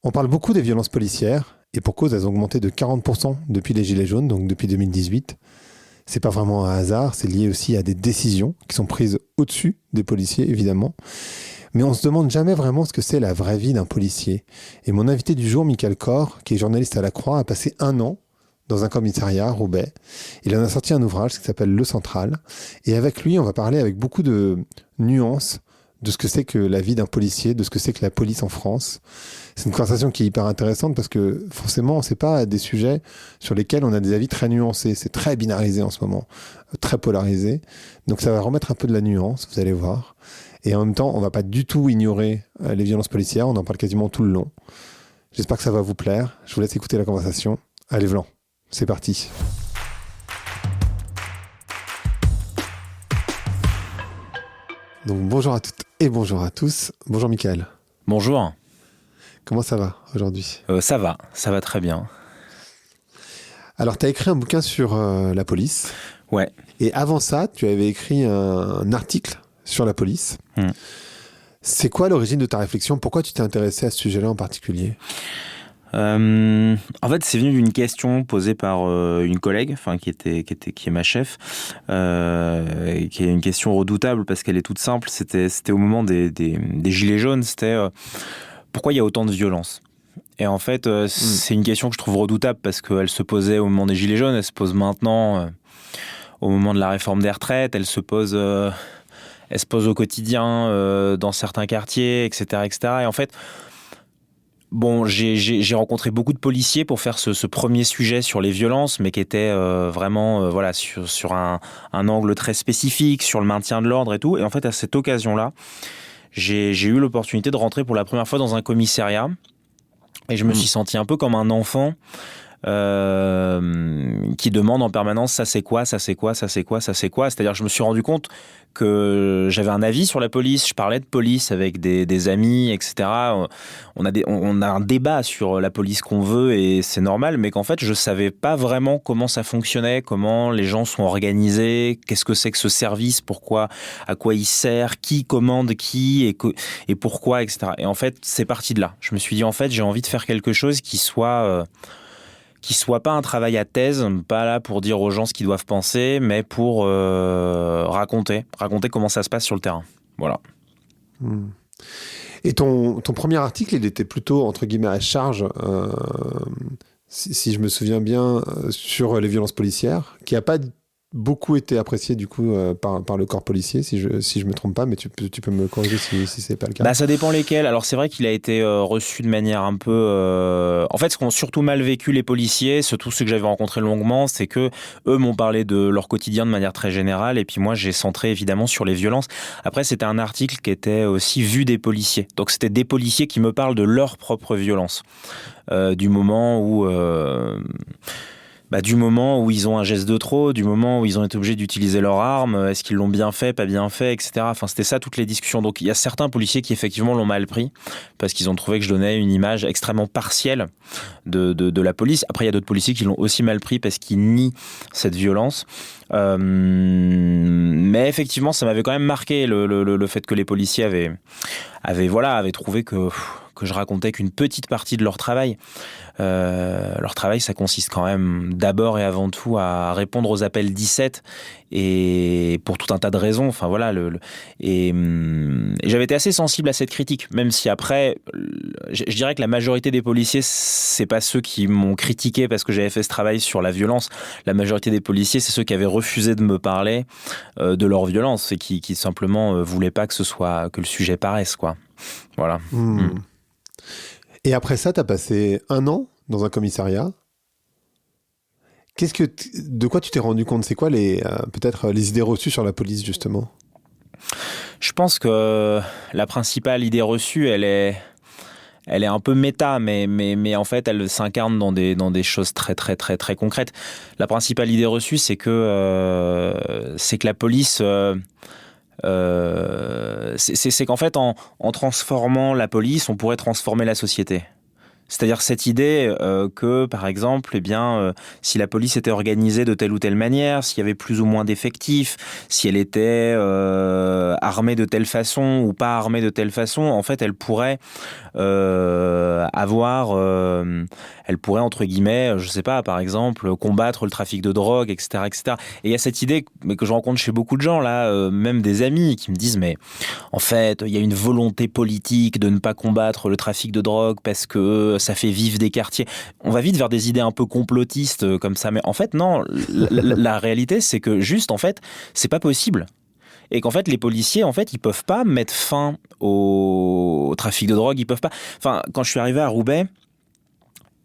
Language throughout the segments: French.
On parle beaucoup des violences policières, et pour cause, elles ont augmenté de 40% depuis les Gilets jaunes, donc depuis 2018. C'est pas vraiment un hasard, c'est lié aussi à des décisions qui sont prises au-dessus des policiers, évidemment. Mais on se demande jamais vraiment ce que c'est la vraie vie d'un policier. Et mon invité du jour, Michael Corr, qui est journaliste à la Croix, a passé 1 an dans un commissariat à Roubaix. Il en a sorti un ouvrage qui s'appelle Le Central. Et avec lui, on va parler avec beaucoup de nuances de ce que c'est que la vie d'un policier, de ce que c'est que la police en France. C'est une conversation qui est hyper intéressante parce que forcément, c'est pas des sujets sur lesquels on a des avis très nuancés. C'est très binarisé en ce moment, très polarisé. Donc ça va remettre un peu de la nuance, vous allez voir. Et en même temps, on va pas du tout ignorer les violences policières. On en parle quasiment tout le long. J'espère que ça va vous plaire. Je vous laisse écouter la conversation. Allez, Vlan, c'est parti. Donc bonjour à toutes et bonjour à tous. Bonjour Michael. Bonjour. Comment ça va aujourd'hui ? Ça va très bien. Alors, tu as écrit un bouquin sur la police. Ouais. Et avant ça, tu avais écrit un article sur la police. C'est quoi l'origine de ta réflexion ? Pourquoi tu t'es intéressé à ce sujet-là en particulier ? En fait, c'est venu d'une question posée par une collègue, qui est ma chef, qui est une question redoutable parce qu'elle est toute simple. C'était au moment des Gilets jaunes. C'était pourquoi il y a autant de violence ? Et en fait, c'est une question que je trouve redoutable parce qu'elle se posait au moment des Gilets jaunes, elle se pose maintenant au moment de la réforme des retraites, elle se pose au quotidien dans certains quartiers, etc., etc. Et en fait, bon, j'ai rencontré beaucoup de policiers pour faire ce premier sujet sur les violences, mais qui était vraiment sur un angle très spécifique, sur le maintien de l'ordre et tout. Et en fait, à cette occasion-là, j'ai eu l'opportunité de rentrer pour la première fois dans un commissariat. Et je me suis senti un peu comme un enfant qui demande en permanence ça c'est quoi, ça c'est quoi, ça c'est quoi, ça c'est quoi. C'est-à-dire que je me suis rendu compte que j'avais un avis sur la police, je parlais de police avec des amis, etc. On a un débat sur la police qu'on veut et c'est normal, mais qu'en fait je savais pas vraiment comment ça fonctionnait, comment les gens sont organisés, qu'est-ce que c'est que ce service, pourquoi, à quoi il sert, qui commande qui et pourquoi, etc. Et en fait c'est parti de là. Je me suis dit en fait j'ai envie de faire quelque chose qui soit pas un travail à thèse, pas là pour dire aux gens ce qu'ils doivent penser, mais pour raconter comment ça se passe sur le terrain. Voilà. Et ton premier article, il était plutôt, entre guillemets, à charge, si je me souviens bien, sur les violences policières, qui n'a pas beaucoup été apprécié du coup par le corps policier, si je me trompe pas, mais tu peux me corriger si c'est pas le cas. Bah ça dépend lesquels. Alors c'est vrai qu'il a été reçu de manière un peu. En fait, ce qu'ont surtout mal vécu les policiers, surtout ceux que j'avais rencontrés longuement, c'est que eux m'ont parlé de leur quotidien de manière très générale, et puis moi j'ai centré évidemment sur les violences. Après, c'était un article qui était aussi vu des policiers. Donc c'était des policiers qui me parlent de leur propre violence, du moment où. Du moment où ils ont un geste de trop, du moment où ils ont été obligés d'utiliser leur arme, est-ce qu'ils l'ont bien fait, pas bien fait, etc. Enfin, c'était ça toutes les discussions. Donc il y a certains policiers qui effectivement l'ont mal pris parce qu'ils ont trouvé que je donnais une image extrêmement partielle de la police. Après, il y a d'autres policiers qui l'ont aussi mal pris parce qu'ils nient cette violence. Mais effectivement, ça m'avait quand même marqué le fait que les policiers avaient trouvé que je racontais qu'une petite partie de leur travail. Leur travail, ça consiste quand même d'abord et avant tout à répondre aux appels 17 et pour tout un tas de raisons. Enfin voilà, et j'avais été assez sensible à cette critique, même si après, je dirais que la majorité des policiers, c'est pas ceux qui m'ont critiqué parce que j'avais fait ce travail sur la violence. La majorité des policiers, c'est ceux qui avaient refusé de me parler de leur violence et qui simplement voulaient pas que le sujet paraisse, quoi. Voilà. Et après ça, tu as passé 1 an dans un commissariat. De quoi tu t'es rendu compte ? C'est quoi peut-être les idées reçues sur la police, justement ? Je pense que la principale idée reçue, elle est un peu méta, mais en fait, elle s'incarne dans des choses très, très, très, très concrètes. La principale idée reçue, c'est que la police... c'est qu'en fait, en transformant la police, on pourrait transformer la société. C'est-à-dire cette idée que, par exemple, eh bien, si la police était organisée de telle ou telle manière, s'il y avait plus ou moins d'effectifs, si elle était armée de telle façon ou pas armée de telle façon, en fait, elle pourrait elle pourrait, entre guillemets, je sais pas, par exemple, combattre le trafic de drogue, etc., etc. Et il y a cette idée que je rencontre chez beaucoup de gens, là, même des amis, qui me disent, mais en fait, il y a une volonté politique de ne pas combattre le trafic de drogue parce que ça fait vivre des quartiers. On va vite vers des idées un peu complotistes comme ça, mais en fait, non, la réalité, c'est que juste, en fait, c'est pas possible. Et qu'en fait, les policiers, en fait, ils peuvent pas mettre fin au trafic de drogue, ils peuvent pas... Enfin, quand je suis arrivé à Roubaix,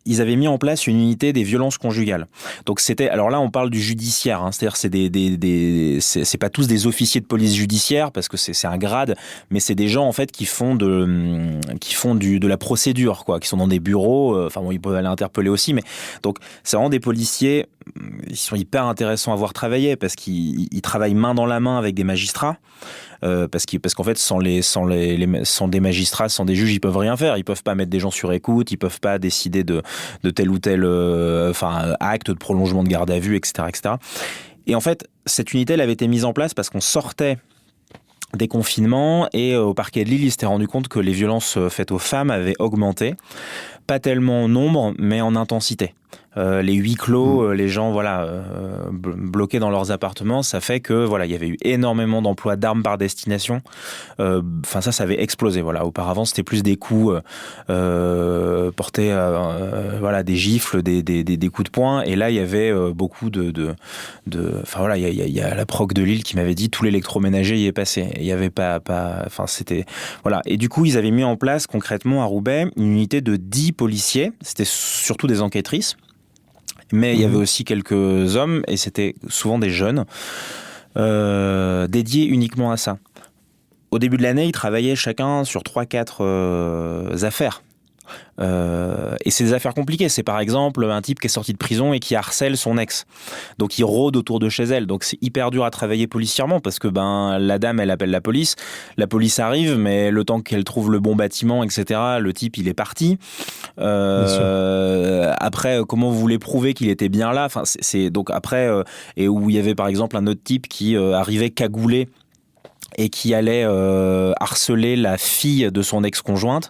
ils avaient mis en place une unité des violences conjugales. Donc c'était, alors là on parle du judiciaire, hein, c'est-à-dire c'est pas tous des officiers de police judiciaire parce que c'est un grade, mais c'est des gens en fait qui font de la procédure, quoi, qui sont dans des bureaux. Enfin bon, ils peuvent aller interpeller aussi, mais donc c'est vraiment des policiers. Ils sont hyper intéressants à voir travailler parce qu'ils travaillent main dans la main avec des magistrats. Parce qu'en fait, sans des magistrats, sans des juges, ils peuvent rien faire. Ils peuvent pas mettre des gens sur écoute, ils peuvent pas décider de tel ou tel acte de prolongement de garde à vue, etc., etc. Et en fait, cette unité, elle avait été mise en place parce qu'on sortait des confinements et au parquet de Lille, ils s'étaient rendu compte que les violences faites aux femmes avaient augmenté. Pas tellement en nombre, mais en intensité. Les huis clos, les gens bloqués dans leurs appartements, ça fait que il y avait eu énormément d'emplois d'armes par destination. Ça avait explosé. Voilà, auparavant c'était plus des coups portés, des gifles, des coups de poing. Et là il y avait beaucoup il y a la proc de Lille qui m'avait dit tout l'électroménager y est passé. Il y avait c'était voilà. Et du coup ils avaient mis en place concrètement à Roubaix une unité de 10 policiers. C'était surtout des enquêtrices. Mais il y avait aussi quelques hommes, et c'était souvent des jeunes, dédiés uniquement à ça. Au début de l'année, ils travaillaient chacun sur 3-4 affaires. Et c'est des affaires compliquées. C'est par exemple un type qui est sorti de prison et qui harcèle son ex. Donc il rôde autour de chez elle. Donc c'est hyper dur à travailler policièrement parce que la dame, elle appelle la police arrive, mais le temps qu'elle trouve le bon bâtiment, etc., le type il est parti. Après, comment vous voulez prouver qu'il était bien là? Enfin, c'est donc après et où il y avait par exemple un autre type qui arrivait cagoulé et qui allait harceler la fille de son ex-conjointe.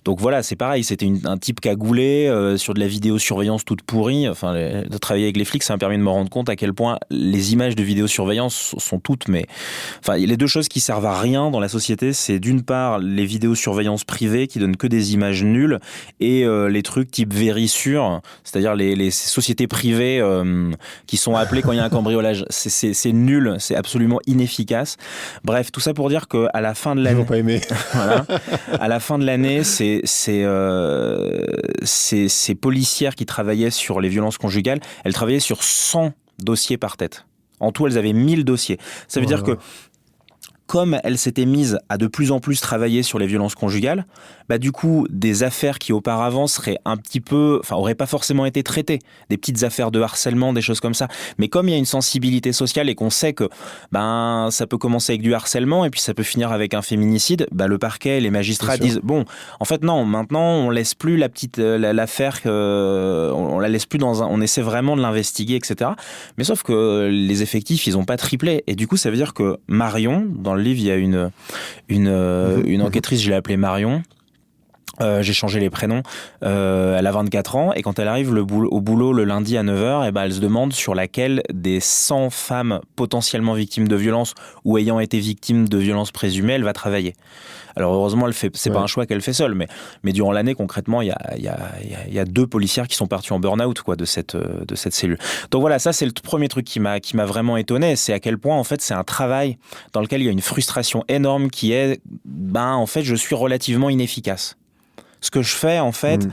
Donc voilà, c'est pareil, c'était un type cagoulé sur de la vidéosurveillance toute pourrie. Enfin, de travailler avec les flics, ça m'a permis de me rendre compte à quel point les images de vidéosurveillance sont toutes, mais enfin, les deux choses qui servent à rien dans la société, c'est d'une part les vidéosurveillances privées qui donnent que des images nulles et les trucs type Vérissure, c'est-à-dire les sociétés privées qui sont appelées quand il y a un cambriolage. C'est nul, c'est absolument inefficace. Bref, tout ça pour dire qu'à la fin de l'année, ils vont pas aimer. Voilà, à la fin de l'année, ces policières qui travaillaient sur les violences conjugales, elles travaillaient sur 100 dossiers par tête. En tout, elles avaient 1000 dossiers. Ça veut dire que comme elles s'étaient mises à de plus en plus travailler sur les violences conjugales, du coup, des affaires qui auparavant seraient auraient pas forcément été traitées, des petites affaires de harcèlement, des choses comme ça. Mais comme il y a une sensibilité sociale et qu'on sait que ça peut commencer avec du harcèlement et puis ça peut finir avec un féminicide, le parquet, les magistrats disent bon, en fait non, maintenant on laisse plus l'affaire, on la laisse plus on essaie vraiment de l'investiguer, etc. Mais sauf que les effectifs, ils ont pas triplé et du coup ça veut dire que Marion, dans le livre, il y a une enquêtrice, je l'ai appelée Marion. J'ai changé les prénoms. Elle a 24 ans et quand elle arrive au boulot le lundi à 9h, elle se demande sur laquelle des 100 femmes potentiellement victimes de violences ou ayant été victimes de violences présumées, elle va travailler. Alors heureusement, c'est pas un choix qu'elle fait seule, mais durant l'année, concrètement, il y a 2 policières qui sont parties en burn-out de cette cellule. Donc voilà, ça c'est le premier truc qui m'a vraiment étonné, c'est à quel point en fait c'est un travail dans lequel il y a une frustration énorme qui est, en fait, je suis relativement inefficace. Ce que je fais, en fait,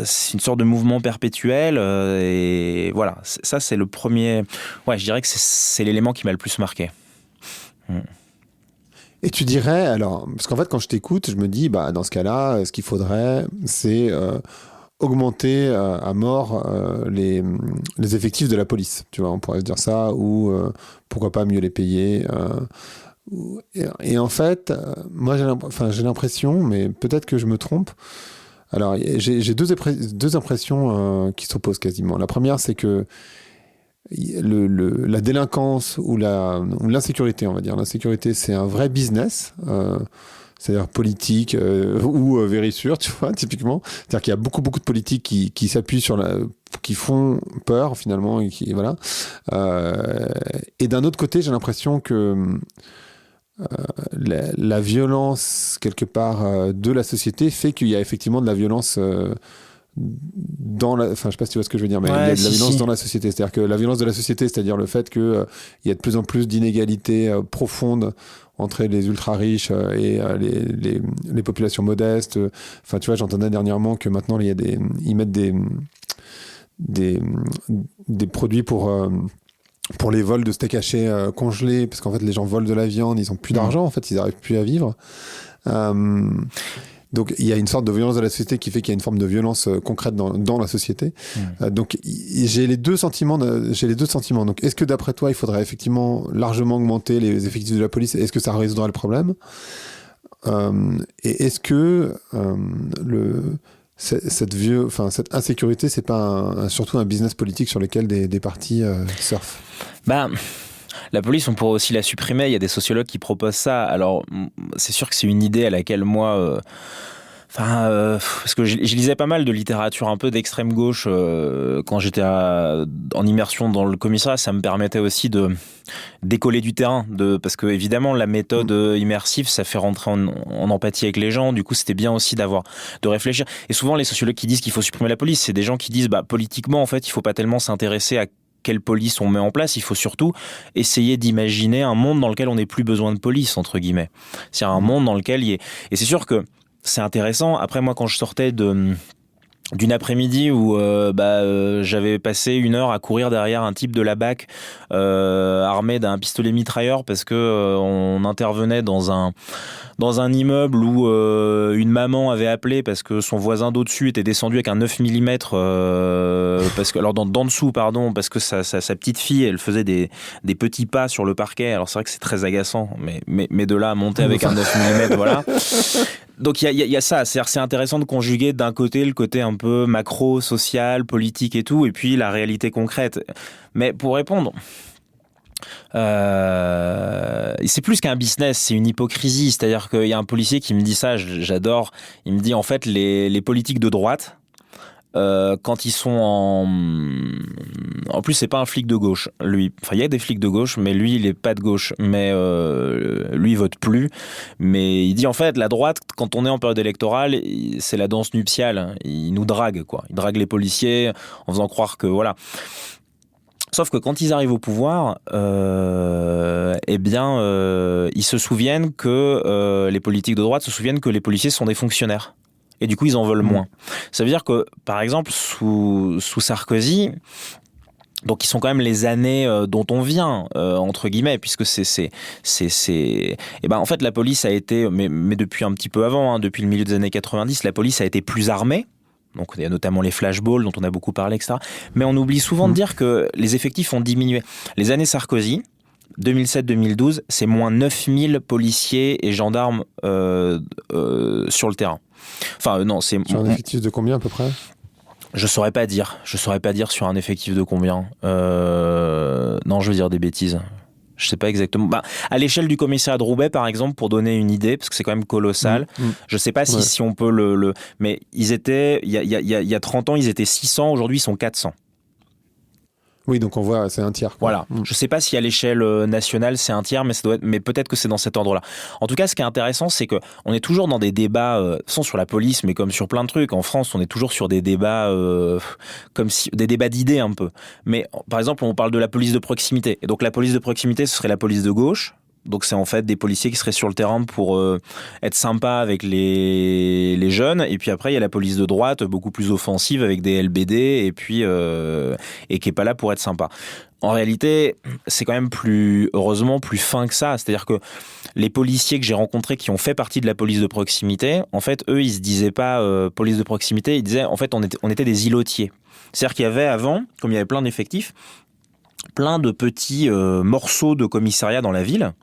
c'est une sorte de mouvement perpétuel. Et voilà, ça, c'est le premier... Ouais, je dirais que c'est l'élément qui m'a le plus marqué. Et tu dirais, alors, parce qu'en fait, quand je t'écoute, je me dis, dans ce cas-là, ce qu'il faudrait, c'est augmenter à mort les effectifs de la police. Tu vois, on pourrait se dire ça, ou pourquoi pas mieux les payer. Et en fait, moi j'ai l'impression, mais peut-être que je me trompe. Alors j'ai deux impressions qui s'opposent quasiment. La première, c'est que la délinquance ou l'insécurité, on va dire. L'insécurité, c'est un vrai business, c'est-à-dire politique ou Vérissure, tu vois, typiquement. C'est-à-dire qu'il y a beaucoup de politiques qui s'appuient qui font peur finalement, voilà. Et d'un autre côté, j'ai l'impression que la violence quelque part de la société fait qu'il y a effectivement de la violence. Enfin, je sais pas si tu vois ce que je veux dire, mais il y a de la violence dans la société. C'est-à-dire que la violence de la société, c'est-à-dire le fait qu'il y a de plus en plus d'inégalités profondes entre les ultra-riches et les populations modestes. Enfin, tu vois, j'entendais dernièrement que maintenant, ils mettent des produits pour les vols de steak haché congelés, parce qu'en fait, les gens volent de la viande, ils n'ont plus d'argent, en fait, ils n'arrivent plus à vivre. Donc il y a une sorte de violence de la société qui fait qu'il y a une forme de violence concrète dans la société. Donc j'ai les deux sentiments. Donc est-ce que d'après toi il faudrait effectivement largement augmenter les effectifs de la police? Est-ce que ça résoudrait le problème? Et est-ce que cette insécurité, c'est pas surtout un business politique sur lequel des partis surfent? La police, on pourrait aussi la supprimer. Il y a des sociologues qui proposent ça. Alors, c'est sûr que c'est une idée à laquelle moi... parce que je lisais pas mal de littérature un peu d'extrême gauche quand j'étais en immersion dans le commissariat. Ça me permettait aussi de décoller du terrain, parce que évidemment la méthode immersive, ça fait rentrer en empathie avec les gens. Du coup, c'était bien aussi de réfléchir. Et souvent, les sociologues qui disent qu'il faut supprimer la police, c'est des gens qui disent politiquement, en fait, il faut pas tellement s'intéresser à quelle police on met en place, il faut surtout essayer d'imaginer un monde dans lequel on n'ait plus besoin de police, entre guillemets. C'est-à-dire un monde dans lequel il y ait... Et c'est sûr que c'est intéressant. Après, moi, quand je sortais d'une après-midi où j'avais passé 1 heure à courir derrière un type de la BAC armé d'un pistolet mitrailleur parce que on intervenait dans un immeuble où une maman avait appelé parce que son voisin d'au-dessus était descendu avec un 9 mm parce que, alors d'en dessous, pardon, parce que sa petite fille, elle faisait des petits pas sur le parquet. Alors c'est vrai que c'est très agaçant, mais de là à monter avec un 9 mm, voilà. Donc il y a ça, c'est-à-dire c'est intéressant de conjuguer d'un côté le côté un peu macro, social, politique et tout, et puis la réalité concrète. Mais pour répondre, c'est plus qu'un business, c'est une hypocrisie. C'est-à-dire qu'il y a un policier qui me dit ça, j'adore. Il me dit en fait les politiques de droite, quand ils sont en plus c'est pas un flic de gauche, lui. Enfin il y a des flics de gauche, mais lui il est pas de gauche. Mais lui il vote plus. Mais il dit en fait la droite, quand on est en période électorale, c'est la danse nuptiale. Il nous drague quoi. Il drague les policiers en faisant croire que voilà. Sauf que quand ils arrivent au pouvoir, ils se souviennent que les politiques de droite se souviennent que les policiers sont des fonctionnaires. Et du coup, ils en veulent moins. Ça veut dire que, par exemple, sous Sarkozy, donc ils sont quand même les années dont on vient, entre guillemets, puisque en fait, la police a été, mais depuis un petit peu avant, depuis le milieu des années 90, la police a été plus armée. Donc il y a notamment les flashballs dont on a beaucoup parlé, etc. Mais on oublie souvent de dire que les effectifs ont diminué. Les années Sarkozy, 2007-2012, c'est moins 9000 policiers et gendarmes sur le terrain. Enfin, non, c'est... Sur un effectif de combien à peu près ? Je saurais pas dire sur un effectif de combien. Non, je veux dire des bêtises. Je sais pas exactement. À l'échelle du commissariat de Roubaix, par exemple, pour donner une idée, parce que c'est quand même colossal, je sais pas si on peut mais ils étaient, il y a 30 ans, ils étaient 600, aujourd'hui ils sont 400. Oui, donc on voit, c'est un tiers, quoi. Voilà. Je sais pas si à l'échelle nationale c'est un tiers, mais peut-être que c'est dans cet ordre-là. En tout cas, ce qui est intéressant, c'est que on est toujours dans des débats, sans sur la police, mais comme sur plein de trucs. En France, on est toujours sur des débats, des débats d'idées un peu. Mais par exemple, on parle de la police de proximité. Et donc la police de proximité, ce serait la police de gauche. Donc c'est en fait des policiers qui seraient sur le terrain pour être sympas avec les jeunes. Et puis après, il y a la police de droite, beaucoup plus offensive, avec des LBD, et puis et qui est pas là pour être sympa. En réalité, c'est quand même heureusement plus fin que ça. C'est-à-dire que les policiers que j'ai rencontrés qui ont fait partie de la police de proximité, en fait, eux, ils se disaient pas police de proximité, ils disaient en fait on était des îlotiers. C'est-à-dire qu'il y avait avant, comme il y avait plein d'effectifs, plein de petits morceaux de commissariat dans la ville.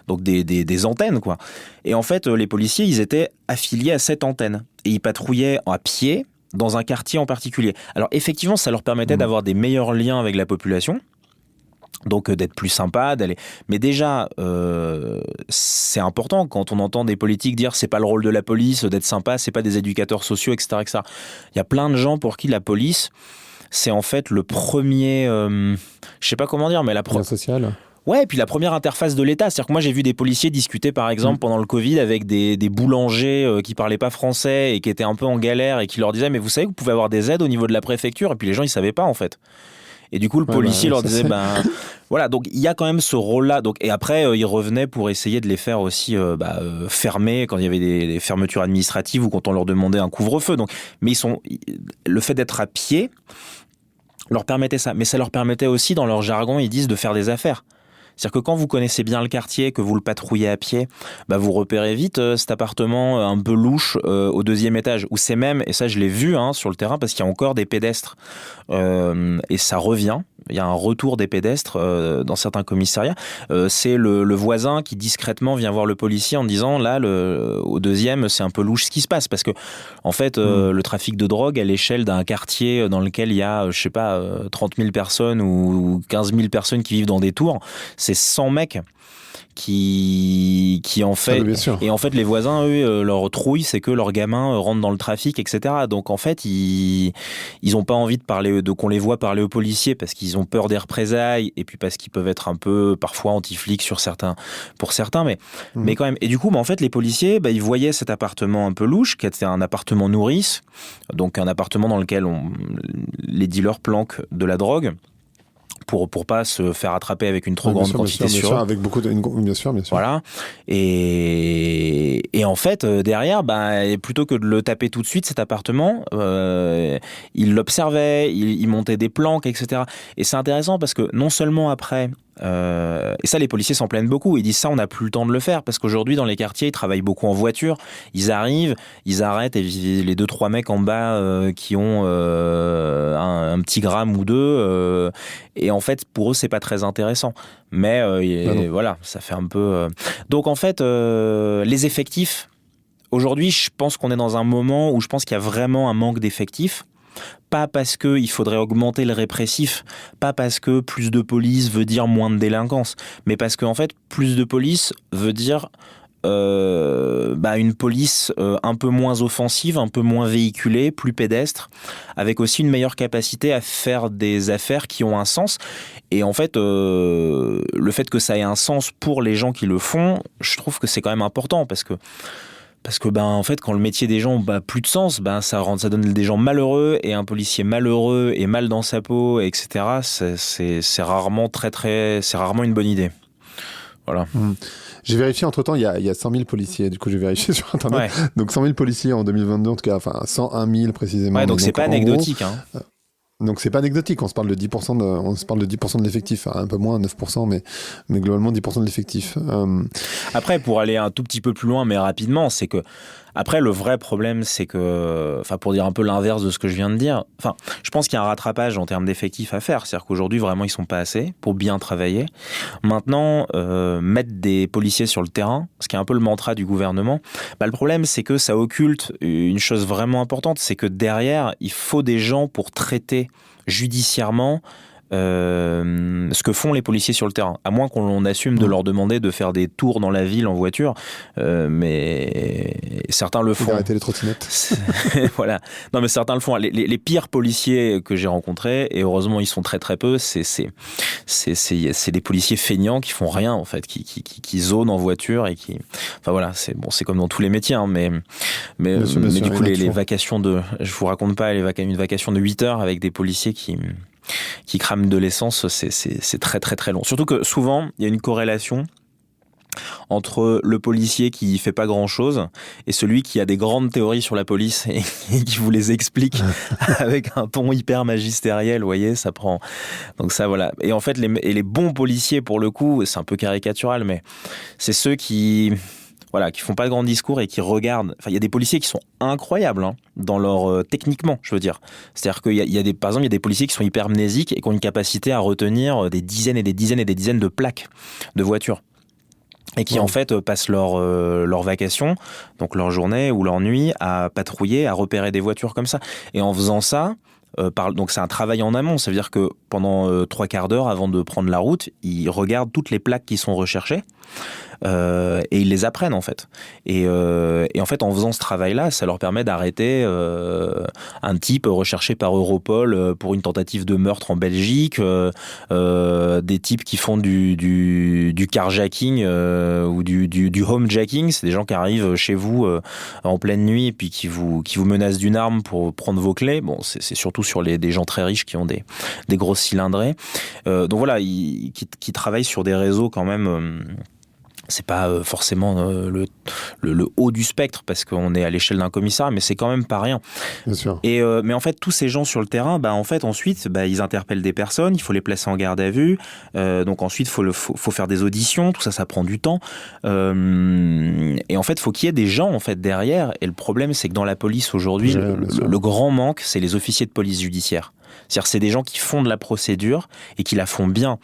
donc des antennes, quoi. Et en fait, les policiers, ils étaient affiliés à cette antenne. Et ils patrouillaient à pied dans un quartier en particulier. Alors effectivement, ça leur permettait d'avoir des meilleurs liens avec la population, donc d'être plus sympa, d'aller. Mais déjà, c'est important quand on entend des politiques dire c'est pas le rôle de la police d'être sympa, c'est pas des éducateurs sociaux, etc., etc. Il y a plein de gens pour qui la police, c'est en fait le premier, je sais pas comment dire, mais Lien social. ouais, et puis la première interface de l'État. C'est-à-dire que moi, j'ai vu des policiers discuter, par exemple, pendant le Covid, avec des boulangers qui parlaient pas français et qui étaient un peu en galère et qui leur disaient, mais vous savez que vous pouvez avoir des aides au niveau de la préfecture. Et puis les gens, ils savaient pas, en fait. Et du coup, le policier leur disait, voilà, donc il y a quand même ce rôle-là. Donc, et après, ils revenaient pour essayer de les faire aussi fermer quand il y avait des fermetures administratives ou quand on leur demandait un couvre-feu. Donc, mais le fait d'être à pied leur permettait ça. Mais ça leur permettait aussi, dans leur jargon, ils disent de faire des affaires. C'est-à-dire que quand vous connaissez bien le quartier, que vous le patrouillez à pied, vous repérez vite cet appartement un peu louche au 2e étage, où c'est même, et ça je l'ai vu sur le terrain, parce qu'il y a encore des pédestres, et ça revient, il y a un retour des pédestres dans certains commissariats, c'est le voisin qui discrètement vient voir le policier en disant, là, au 2e, c'est un peu louche ce qui se passe, parce que en fait, le trafic de drogue à l'échelle d'un quartier dans lequel il y a, je sais pas, 30 000 personnes ou 15 000 personnes qui vivent dans des tours, c'est 100 mecs qui en fait, et en fait les voisins, eux, leur trouille, c'est que leurs gamins rentrent dans le trafic, etc. Donc en fait, ils ont pas envie qu'on les voit parler aux policiers parce qu'ils ont peur des représailles et puis parce qu'ils peuvent être un peu parfois anti-flics pour certains, mais quand même. Et du coup, en fait, les policiers, ils voyaient cet appartement un peu louche, qui était un appartement nourrice, donc un appartement dans lequel les dealers planquent de la drogue. Pour pas se faire attraper avec une trop grande quantité sur eux. Avec beaucoup bien sûr. Voilà. Et en fait, derrière, plutôt que de le taper tout de suite, cet appartement, il l'observait, il montait des planques, etc. Et c'est intéressant parce que non seulement après, et ça les policiers s'en plaignent beaucoup, ils disent ça on n'a plus le temps de le faire parce qu'aujourd'hui dans les quartiers ils travaillent beaucoup en voiture, ils arrivent, ils arrêtent et les 2-3 mecs en bas qui ont un petit gramme ou deux et en fait pour eux c'est pas très intéressant mais voilà, ça fait un peu donc en fait les effectifs aujourd'hui, je pense qu'on est dans un moment où je pense qu'il y a vraiment un manque d'effectifs. Pas parce qu'il faudrait augmenter le répressif, pas parce que plus de police veut dire moins de délinquance, mais parce qu'en fait, plus de police veut dire une police un peu moins offensive, un peu moins véhiculée, plus pédestre, avec aussi une meilleure capacité à faire des affaires qui ont un sens. Et en fait, le fait que ça ait un sens pour les gens qui le font, je trouve que c'est quand même important parce que en fait quand le métier des gens n'a plus de sens, ça donne des gens malheureux et un policier malheureux et mal dans sa peau, etc. C'est rarement c'est rarement une bonne idée. Voilà. J'ai vérifié entre-temps, il y a 100 000 policiers, du coup j'ai vérifié sur Internet. Ouais. Donc 100 000 policiers en 2022, en tout cas, 101 000 précisément. Ouais, donc c'est pas anecdotique. Donc c'est pas anecdotique, on se parle de 10% de l'effectif, un peu moins, 9%, mais globalement 10% de l'effectif. Après, pour aller un tout petit peu plus loin, mais rapidement, c'est que après le vrai problème, c'est que, pour dire un peu l'inverse de ce que je viens de dire, je pense qu'il y a un rattrapage en termes d'effectifs à faire, c'est-à-dire qu'aujourd'hui vraiment ils sont pas assez pour bien travailler. Maintenant, mettre des policiers sur le terrain, ce qui est un peu le mantra du gouvernement, le problème c'est que ça occulte une chose vraiment importante, c'est que derrière il faut des gens pour traiter judiciairement ce que font les policiers sur le terrain, à moins qu'on assume de leur demander de faire des tours dans la ville en voiture, mais certains le font. Arrêter les trottinettes. Voilà. Non, mais certains le font. Les pires policiers que j'ai rencontrés, et heureusement ils sont très très peu, c'est des policiers feignants qui font rien en fait, qui zonent en voiture et qui, voilà, c'est comme dans tous les métiers, mais du coup les vacations je vous raconte pas une vacation de 8 heures avec des policiers qui crament de l'essence, c'est très très très long. Surtout que souvent, il y a une corrélation entre le policier qui fait pas grand chose et celui qui a des grandes théories sur la police et qui vous les explique avec un ton hyper magistériel, vous voyez, ça prend. Donc ça, voilà. Et en fait, les bons policiers, pour le coup, c'est un peu caricatural, mais c'est ceux qui font pas de grands discours et qui regardent. Il y a des policiers qui sont incroyables dans leur techniquement, je veux dire. C'est-à-dire qu'il y a par exemple, il y a des policiers qui sont hypermnésiques et qui ont une capacité à retenir des dizaines et des dizaines et des dizaines de plaques de voitures. et qui en fait passent leur vacation, donc leur journée ou leur nuit, à patrouiller, à repérer des voitures comme ça. Et en faisant ça, donc c'est un travail en amont, ça veut dire que pendant 3/4 d'heure avant de prendre la route, ils regardent toutes les plaques qui sont recherchées. Et ils les apprennent en fait. Et en fait, en faisant ce travail-là, ça leur permet d'arrêter un type recherché par Europol pour une tentative de meurtre en Belgique, des types qui font du carjacking ou du homejacking. C'est des gens qui arrivent chez vous en pleine nuit et puis qui vous menacent d'une arme pour prendre vos clés. Bon, c'est surtout sur des gens très riches qui ont des grosses cylindrées. Donc voilà, qui travaillent sur des réseaux quand même. C'est pas forcément le haut du spectre parce qu'on est à l'échelle d'un commissariat, mais c'est quand même pas rien. Bien sûr. Mais en fait, tous ces gens sur le terrain, en fait, ensuite, ils interpellent des personnes, il faut les placer en garde à vue. Donc ensuite, faut faire des auditions, tout ça, ça prend du temps. Et en fait, faut qu'il y ait des gens en fait derrière. Et le problème, c'est que dans la police aujourd'hui, le grand manque, c'est les officiers de police judiciaire. C'est-à-dire, c'est des gens qui font de la procédure et qui la font bien.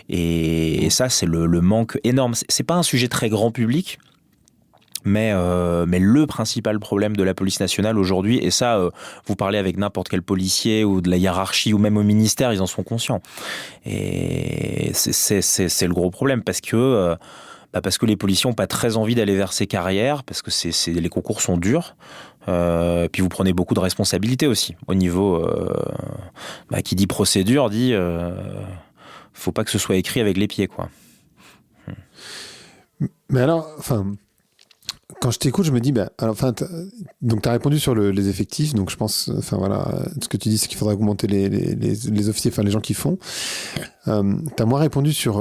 Et ça, c'est le manque énorme. C'est pas un sujet très grand public, mais le principal problème de la police nationale aujourd'hui, et ça, vous parlez avec n'importe quel policier ou de la hiérarchie ou même au ministère, ils en sont conscients. Et c'est le gros problème parce que les policiers n'ont pas très envie d'aller vers ces carrières, parce que les concours sont durs. Puis vous prenez beaucoup de responsabilités aussi au niveau qui dit procédure dit faut pas que ce soit écrit avec les pieds, quoi. Mais alors, quand je t'écoute, je me dis, donc tu as répondu sur les effectifs, donc je pense, ce que tu dis, c'est qu'il faudrait augmenter les officiers, les gens qui font. Tu as moins répondu sur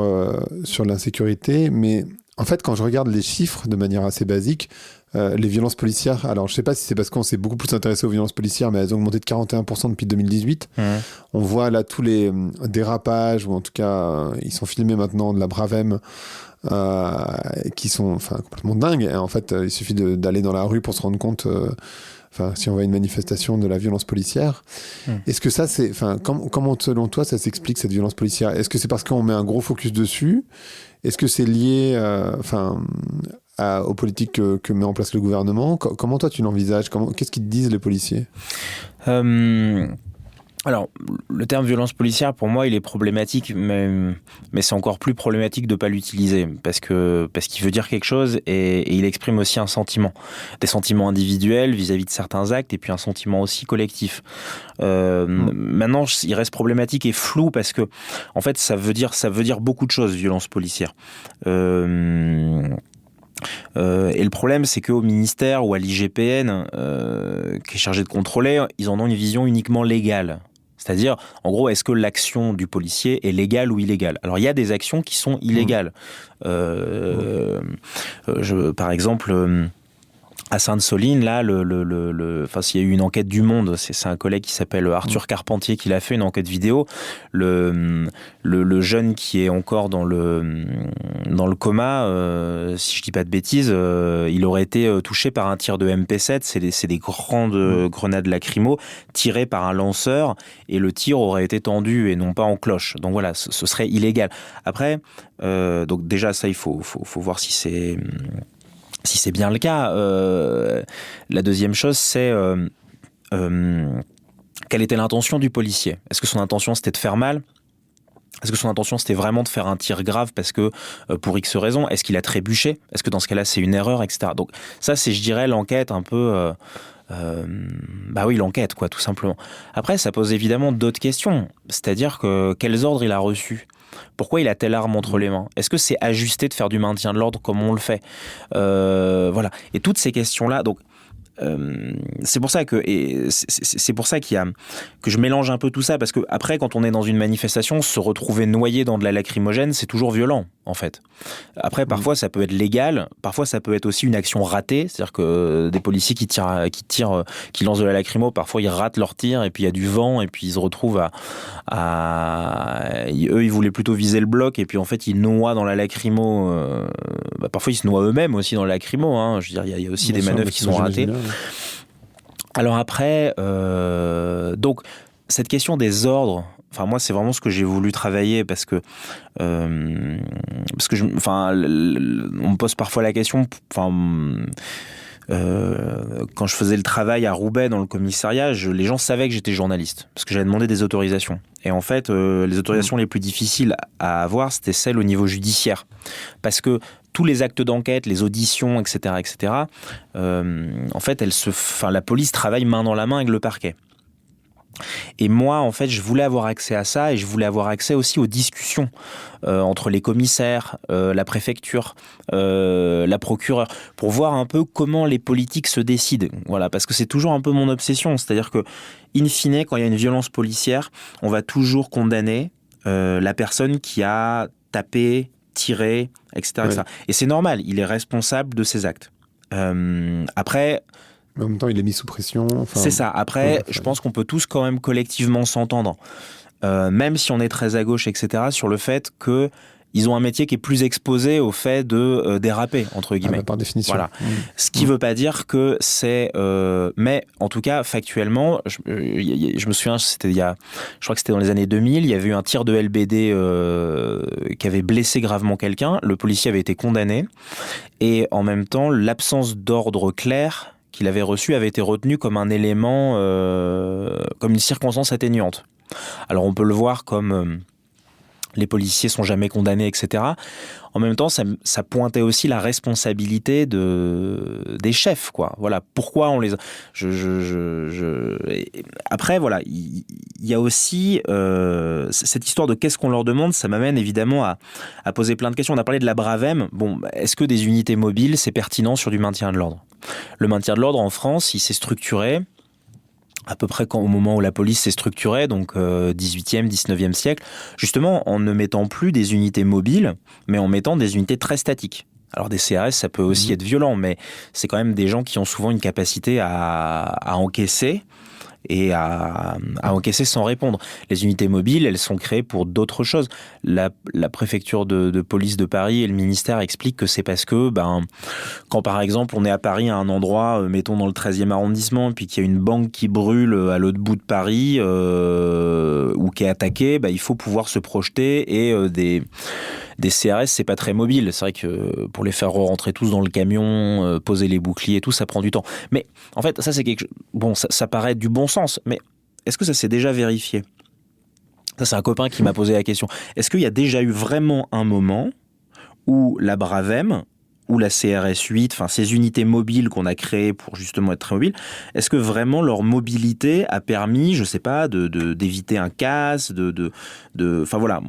l'insécurité, mais en fait, quand je regarde les chiffres de manière assez basique, les violences policières, alors je sais pas si c'est parce qu'on s'est beaucoup plus intéressé aux violences policières, mais elles ont augmenté de 41% depuis 2018. On voit là tous les dérapages, ou en tout cas, ils sont filmés maintenant de la Bravem, qui sont complètement dingues. En fait, il suffit d'aller dans la rue pour se rendre compte, si on voit une manifestation, de la violence policière. Est-ce que ça, comment selon toi ça s'explique, cette violence policière? Est-ce que c'est parce qu'on met un gros focus dessus? Est-ce que c'est lié aux politiques que met en place le gouvernement? Comment toi tu l'envisages? Qu'est-ce qu'ils te disent les policiers? Alors, le terme violence policière, pour moi, il est problématique, mais c'est encore plus problématique de ne pas l'utiliser, parce qu'il veut dire quelque chose et il exprime aussi un sentiment. Des sentiments individuels vis-à-vis de certains actes, et puis un sentiment aussi collectif. Maintenant, il reste problématique et flou, parce que, en fait, ça veut dire beaucoup de choses, violence policière. Et le problème, c'est qu'au ministère ou à l'IGPN, qui est chargé de contrôler, ils en ont une vision uniquement légale. C'est-à-dire, en gros, est-ce que l'action du policier est légale ou illégale? Alors, il y a des actions qui sont illégales. Par exemple, à Sainte-Soline, là, s'il y a eu une enquête du Monde, c'est un collègue qui s'appelle Arthur Carpentier qui l'a fait, une enquête vidéo. Le jeune qui est encore dans le coma, si je dis pas de bêtises, il aurait été touché par un tir de MP7. C'est des grandes grenades lacrymo tirées par un lanceur, et le tir aurait été tendu et non pas en cloche. Donc voilà, ce serait illégal. Après, donc déjà ça, il faut voir si c'est bien le cas. La deuxième chose, c'est quelle était l'intention du policier? Est-ce que son intention, c'était de faire mal? Est-ce que son intention, c'était vraiment de faire un tir grave parce que, pour X raison? Est-ce qu'il a trébuché? Est-ce que dans ce cas-là, c'est une erreur, etc. Donc ça, c'est, je dirais, l'enquête un peu... l'enquête, quoi, tout simplement. Après, ça pose évidemment d'autres questions. C'est-à-dire que quels ordres il a reçus? Pourquoi il a telle arme entre les mains? Est-ce que c'est ajusté de faire du maintien de l'ordre comme on le fait? Voilà. Et toutes ces questions-là, donc, c'est pour ça que je mélange un peu tout ça, parce que après, quand on est dans une manifestation, se retrouver noyé dans de la lacrymogène, c'est toujours violent, en fait. Après, parfois, ça peut être légal, parfois, ça peut être aussi une action ratée, c'est-à-dire que des policiers qui lancent de la lacrymo, parfois, ils ratent leur tir, et puis il y a du vent, et puis ils se retrouvent eux, ils voulaient plutôt viser le bloc, et puis en fait, ils noient dans la lacrymo. Parfois, ils se noient eux-mêmes aussi dans la lacrymo, hein. Je veux dire, il y a aussi des manœuvres qui sont ratées. Alors après, donc, cette question des ordres Enfin, moi, c'est vraiment ce que j'ai voulu travailler parce que on me pose parfois la question. Quand je faisais le travail à Roubaix dans le commissariat, les gens savaient que j'étais journaliste parce que j'avais demandé des autorisations. Et en fait, les autorisations les plus difficiles à avoir, c'était celles au niveau judiciaire, parce que tous les actes d'enquête, les auditions, etc., en fait, la police travaille main dans la main avec le parquet. Et moi, en fait, je voulais avoir accès à ça et je voulais avoir accès aussi aux discussions entre les commissaires, la préfecture, la procureure, pour voir un peu comment les politiques se décident. Voilà, parce que c'est toujours un peu mon obsession. C'est-à-dire que, in fine, quand il y a une violence policière, on va toujours condamner la personne qui a tapé, tiré, etc., Ouais. etc. Et c'est normal, il est responsable de ses actes. Après... Mais en même temps, il est mis sous pression. C'est ça. Après, je pense qu'on peut tous quand même collectivement s'entendre, même si on est très à gauche, etc., sur le fait qu'ils ont un métier qui est plus exposé au fait de déraper, entre guillemets. Par définition. Voilà. Ce qui ne veut pas dire que c'est... mais en tout cas, factuellement, je me souviens, je crois que c'était dans les années 2000, il y avait eu un tir de LBD qui avait blessé gravement quelqu'un. Le policier avait été condamné. Et en même temps, l'absence d'ordre clair qu'il avait reçu avait été retenu comme un élément, comme une circonstance atténuante. Alors on peut le voir comme les policiers sont jamais condamnés, etc. En même temps, ça pointait aussi la responsabilité des chefs, quoi. Voilà, pourquoi on les... Après, voilà, il y a aussi cette histoire de qu'est-ce qu'on leur demande, ça m'amène évidemment à poser plein de questions. On a parlé de la Bravem. Bon, est-ce que des unités mobiles, c'est pertinent sur du maintien de l'ordre ? Le maintien de l'ordre en France, il s'est structuré à peu près au moment où la police s'est structurée, donc 18e, 19e siècle, justement en ne mettant plus des unités mobiles, mais en mettant des unités très statiques. Alors des CRS, ça peut aussi être violent, mais c'est quand même des gens qui ont souvent une capacité à encaisser et à encaisser sans répondre. Les unités mobiles, elles sont créées pour d'autres choses. La préfecture de police de Paris et le ministère expliquent que c'est parce que quand par exemple on est à Paris à un endroit, mettons dans le 13e arrondissement, puis qu'il y a une banque qui brûle à l'autre bout de Paris ou qui est attaquée, il faut pouvoir se projeter et des CRS, c'est pas très mobile. C'est vrai que pour les faire rentrer tous dans le camion, poser les boucliers et tout, ça prend du temps. Mais en fait, ça c'est quelque chose... Bon, ça paraît du bon sens, mais est-ce que ça s'est déjà vérifié ? Ça, c'est un copain qui m'a posé la question. Est-ce qu'il y a déjà eu vraiment un moment où la Bravem ou la CRS 8, enfin ces unités mobiles qu'on a créées pour justement être très mobiles, est-ce que vraiment leur mobilité a permis, je sais pas, d'éviter un casse, enfin voilà,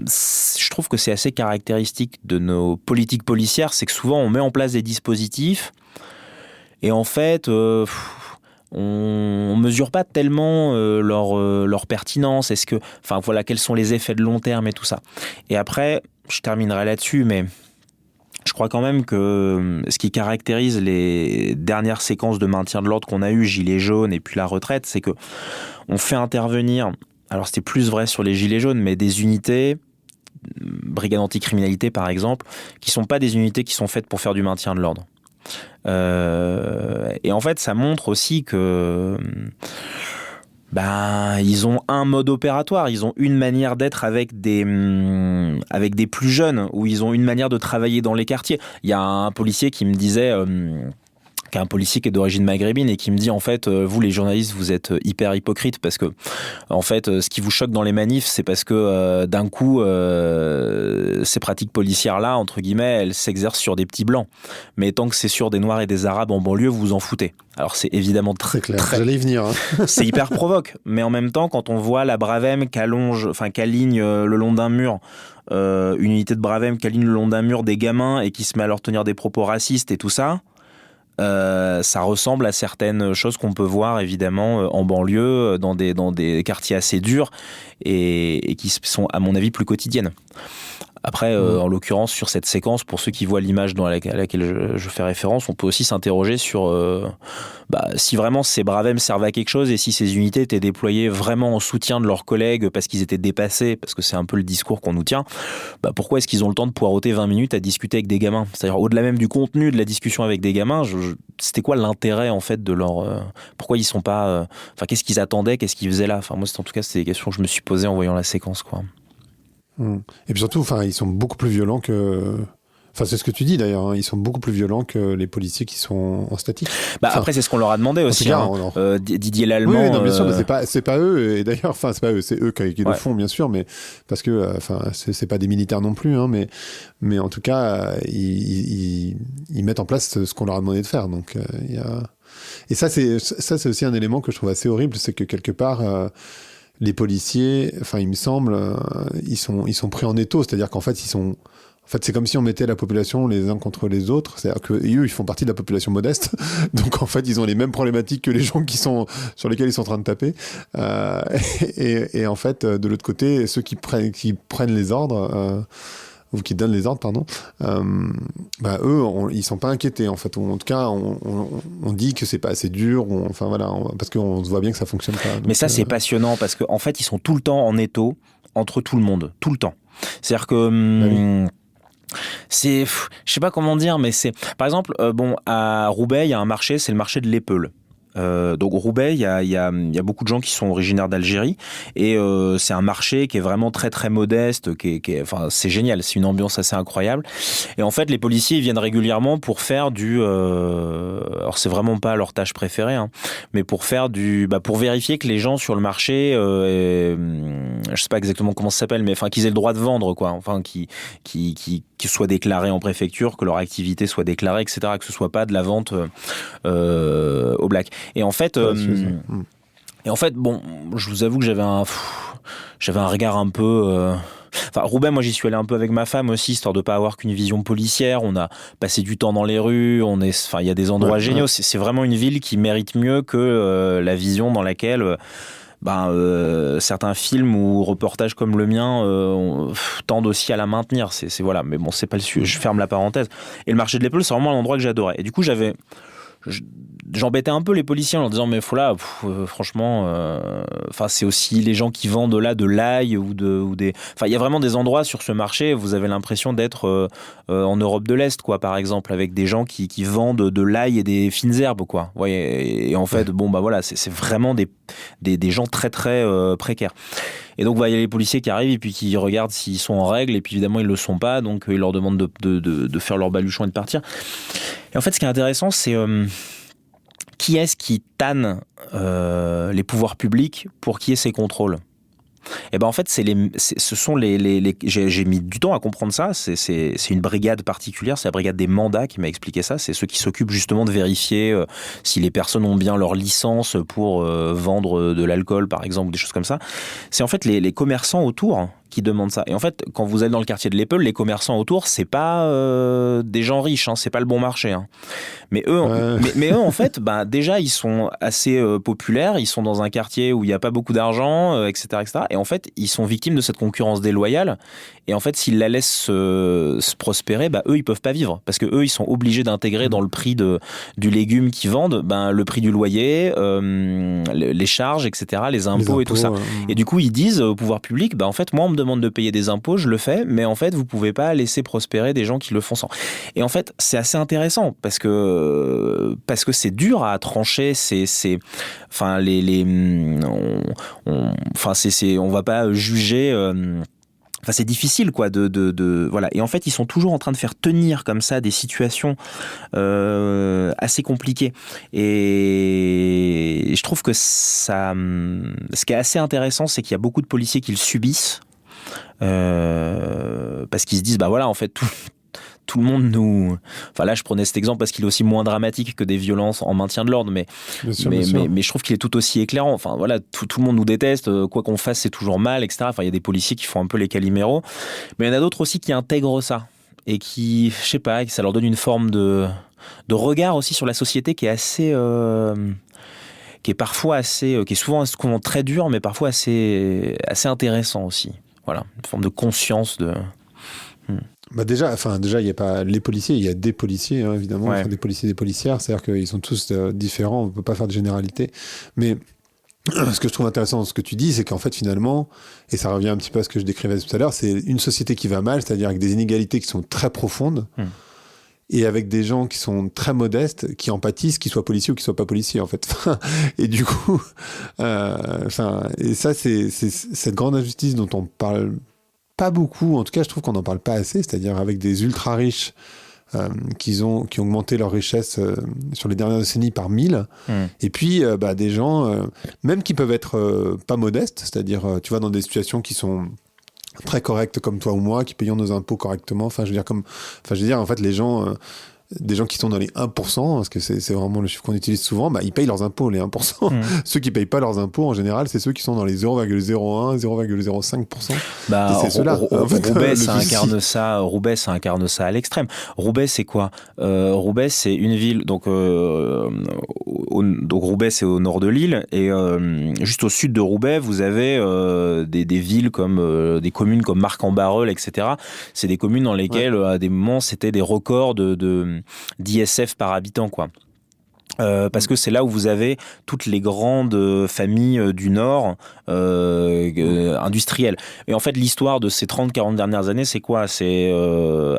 je trouve que c'est assez caractéristique de nos politiques policières, c'est que souvent on met en place des dispositifs et en fait on mesure pas tellement leur pertinence. Est-ce que, enfin voilà, quels sont les effets de long terme et tout ça. Et après, je terminerai là-dessus, mais je crois quand même que ce qui caractérise les dernières séquences de maintien de l'ordre qu'on a eues, Gilets jaunes et puis la retraite, c'est que on fait intervenir, alors c'était plus vrai sur les Gilets jaunes, mais des unités, brigade anticriminalité par exemple, qui sont pas des unités qui sont faites pour faire du maintien de l'ordre. Et en fait, ça montre aussi que ils ont un mode opératoire, ils ont une manière d'être avec des plus jeunes, ou ils ont une manière de travailler dans les quartiers. Il y a un policier qui me disait, qui est un policier qui est d'origine maghrébine et qui me dit en fait vous les journalistes vous êtes hyper hypocrites parce que en fait ce qui vous choque dans les manifs c'est parce que d'un coup ces pratiques policières là entre guillemets elles s'exercent sur des petits blancs, mais tant que c'est sur des noirs et des arabes en banlieue vous vous en foutez. Alors c'est évidemment très clair, j'allais y venir c'est hyper provoque, mais en même temps quand on voit la Bravem qu'aligne le long d'un mur, une unité de Bravem qu'aligne le long d'un mur des gamins et qui se met à leur tenir des propos racistes et tout ça, ça ressemble à certaines choses qu'on peut voir évidemment en banlieue, dans des quartiers assez durs et qui sont à mon avis plus quotidiennes. Après, en l'occurrence, sur cette séquence, pour ceux qui voient l'image à laquelle je fais référence, on peut aussi s'interroger sur si vraiment ces bravem servent à quelque chose et si ces unités étaient déployées vraiment en soutien de leurs collègues parce qu'ils étaient dépassés, parce que c'est un peu le discours qu'on nous tient, pourquoi est-ce qu'ils ont le temps de poireauter 20 minutes à discuter avec des gamins ? C'est-à-dire, au-delà même du contenu de la discussion avec des gamins, c'était quoi l'intérêt, en fait, de leur... pourquoi ils sont pas... qu'est-ce qu'ils attendaient ? Qu'est-ce qu'ils faisaient là ? Moi, en tout cas, c'est des questions que je me suis posées en voyant la séquence, quoi. Et puis surtout, ils sont beaucoup plus violents que... c'est ce que tu dis d'ailleurs, hein. Ils sont beaucoup plus violents que les policiers qui sont en statique. Après, c'est ce qu'on leur a demandé aussi. Didier Lallemand. Oui, non, bien sûr, mais c'est pas eux. Et d'ailleurs, c'est pas eux, c'est eux qui le font, bien sûr, mais parce que, c'est pas des militaires non plus, hein, mais en tout cas, ils mettent en place ce qu'on leur a demandé de faire. Donc, et ça, c'est aussi un élément que je trouve assez horrible, c'est que quelque part. Les policiers, il me semble, ils sont pris en étau, c'est-à-dire qu'en fait, c'est comme si on mettait la population les uns contre les autres, c'est-à-dire qu'eux, ils font partie de la population modeste, donc en fait, ils ont les mêmes problématiques que les gens sur lesquels ils sont en train de taper, et en fait, de l'autre côté, ceux qui prennent les ordres, ou qui donnent les ordres, pardon, eux, ils sont pas inquiétés, en fait. En tout cas, on dit que c'est pas assez dur, parce qu'on se voit bien que ça fonctionne pas. Donc, mais ça, c'est passionnant, parce qu'en fait, ils sont tout le temps en étau entre tout le monde, tout le temps. C'est-à-dire que... je sais pas comment dire, mais c'est... Par exemple, à Roubaix, il y a un marché, c'est le marché de l'Épeule. Donc Roubaix, il y a beaucoup de gens qui sont originaires d'Algérie et c'est un marché qui est vraiment très très modeste, c'est génial, c'est une ambiance assez incroyable. Et en fait, les policiers ils viennent régulièrement pour faire alors c'est vraiment pas leur tâche préférée, hein, mais pour faire pour vérifier que les gens sur le marché, je sais pas exactement comment ça s'appelle, mais qu'ils aient le droit de vendre, quoi. Qui soient déclarés en préfecture, que leur activité soit déclarée, etc., que ce soit pas de la vente au black. Et en fait, je vous avoue que j'avais un regard un peu... Roubaix, moi j'y suis allé un peu avec ma femme aussi, histoire de pas avoir qu'une vision policière. On a passé du temps dans les rues, il y a des endroits géniaux. C'est vraiment une ville qui mérite mieux que la vision dans laquelle... certains films ou reportages comme le mien tendent aussi à la maintenir. Voilà, mais bon, c'est pas le sujet. Je ferme la parenthèse. Et le marché de l'Épeule, c'est vraiment un endroit que j'adorais. Et du coup, j'embêtais un peu les policiers en leur disant mais franchement, c'est aussi les gens qui vendent là de l'ail ou des. Il y a vraiment des endroits sur ce marché. Vous avez l'impression d'être en Europe de l'Est, quoi, par exemple, avec des gens qui vendent de l'ail et des fines herbes, quoi. Ouais, et en fait, c'est vraiment des gens très très précaires. Et donc, il y a les policiers qui arrivent et puis qui regardent s'ils sont en règle. Et puis, évidemment, ils ne le sont pas. Donc, ils leur demandent de faire leur baluchon et de partir. Et en fait, ce qui est intéressant, c'est qui est-ce qui tanne les pouvoirs publics pour qu'il y ait ces contrôles ? Et en fait, ce sont j'ai mis du temps à comprendre ça. C'est une brigade particulière, c'est la brigade des mandats qui m'a expliqué ça. C'est ceux qui s'occupent justement de vérifier si les personnes ont bien leur licence pour vendre de l'alcool, par exemple, ou des choses comme ça. C'est en fait les commerçants autour qui demandent ça. Et en fait, quand vous allez dans le quartier de l'Épeule, les commerçants autour, c'est pas des gens riches, hein, c'est pas le bon marché. Hein. Mais eux, en fait, déjà, ils sont assez populaires. Ils sont dans un quartier où il n'y a pas beaucoup d'argent, etc., etc. Et en fait, ils sont victimes de cette concurrence déloyale. Et en fait, s'ils la laissent se prospérer, eux, ils peuvent pas vivre. Parce que eux, ils sont obligés d'intégrer dans le prix du légume qu'ils vendent, le prix du loyer, les charges, etc., les impôts et tout ça. Et du coup, ils disent au pouvoir public, en fait, moi, on me demande de payer des impôts, je le fais, mais en fait, vous pouvez pas laisser prospérer des gens qui le font sans. Et en fait, c'est assez intéressant parce que c'est dur à trancher. On va pas juger. C'est difficile, quoi, voilà. Et en fait, ils sont toujours en train de faire tenir comme ça des situations assez compliquées. Et je trouve que ça, ce qui est assez intéressant, c'est qu'il y a beaucoup de policiers qui le subissent parce qu'ils se disent, en fait, tout le monde nous... là, je prenais cet exemple parce qu'il est aussi moins dramatique que des violences en maintien de l'ordre, mais je trouve qu'il est tout aussi éclairant. Tout le monde nous déteste, quoi qu'on fasse, c'est toujours mal, etc. Il y a des policiers qui font un peu les Calimero, mais il y en a d'autres aussi qui intègrent ça et qui, je sais pas, ça leur donne une forme de regard aussi sur la société qui est assez... qui est parfois assez... qui est souvent très dur, mais parfois assez intéressant aussi. Voilà, une forme de conscience Déjà, il y a pas les policiers, il y a des policiers, hein, évidemment, Ouais. des policiers, des policières, c'est-à-dire qu'ils sont tous différents, on ne peut pas faire de généralité. Mais ce que je trouve intéressant dans ce que tu dis, c'est qu'en fait, finalement, et ça revient un petit peu à ce que je décrivais tout à l'heure, c'est une société qui va mal, c'est-à-dire avec des inégalités qui sont très profondes, et avec des gens qui sont très modestes, qui en pâtissent, qu'ils soient policiers ou qu'ils soient pas policiers, en fait. Et du coup, et ça, c'est cette grande injustice dont on parle pas beaucoup, en tout cas je trouve qu'on n'en parle pas assez, c'est-à-dire avec des ultra riches qui ont augmenté leur richesse sur les dernières décennies par 1000, et puis des gens même qui peuvent être pas modestes, c'est-à-dire tu vois, dans des situations qui sont très correctes comme toi ou moi, qui payons nos impôts correctement, en fait les gens des gens qui sont dans les 1%, parce que c'est vraiment le chiffre qu'on utilise souvent, ils payent leurs impôts, les 1%. Ceux qui ne payent pas leurs impôts, en général, c'est ceux qui sont dans les 0,01, 0,05%. C'est ceux-là. Roubaix, ça incarne ça à l'extrême. Roubaix, c'est quoi ? Roubaix, c'est une ville... Donc Roubaix, c'est au nord de l'île. Et juste au sud de Roubaix, vous avez des villes comme... des communes comme Marc-en-Barœul, etc. C'est des communes dans lesquelles, à des moments, c'était des records d'ISF par habitant, quoi. Parce que c'est là où vous avez toutes les grandes familles du Nord industrielles. Et en fait, l'histoire de ces 30-40 dernières années, c'est quoi ? C'est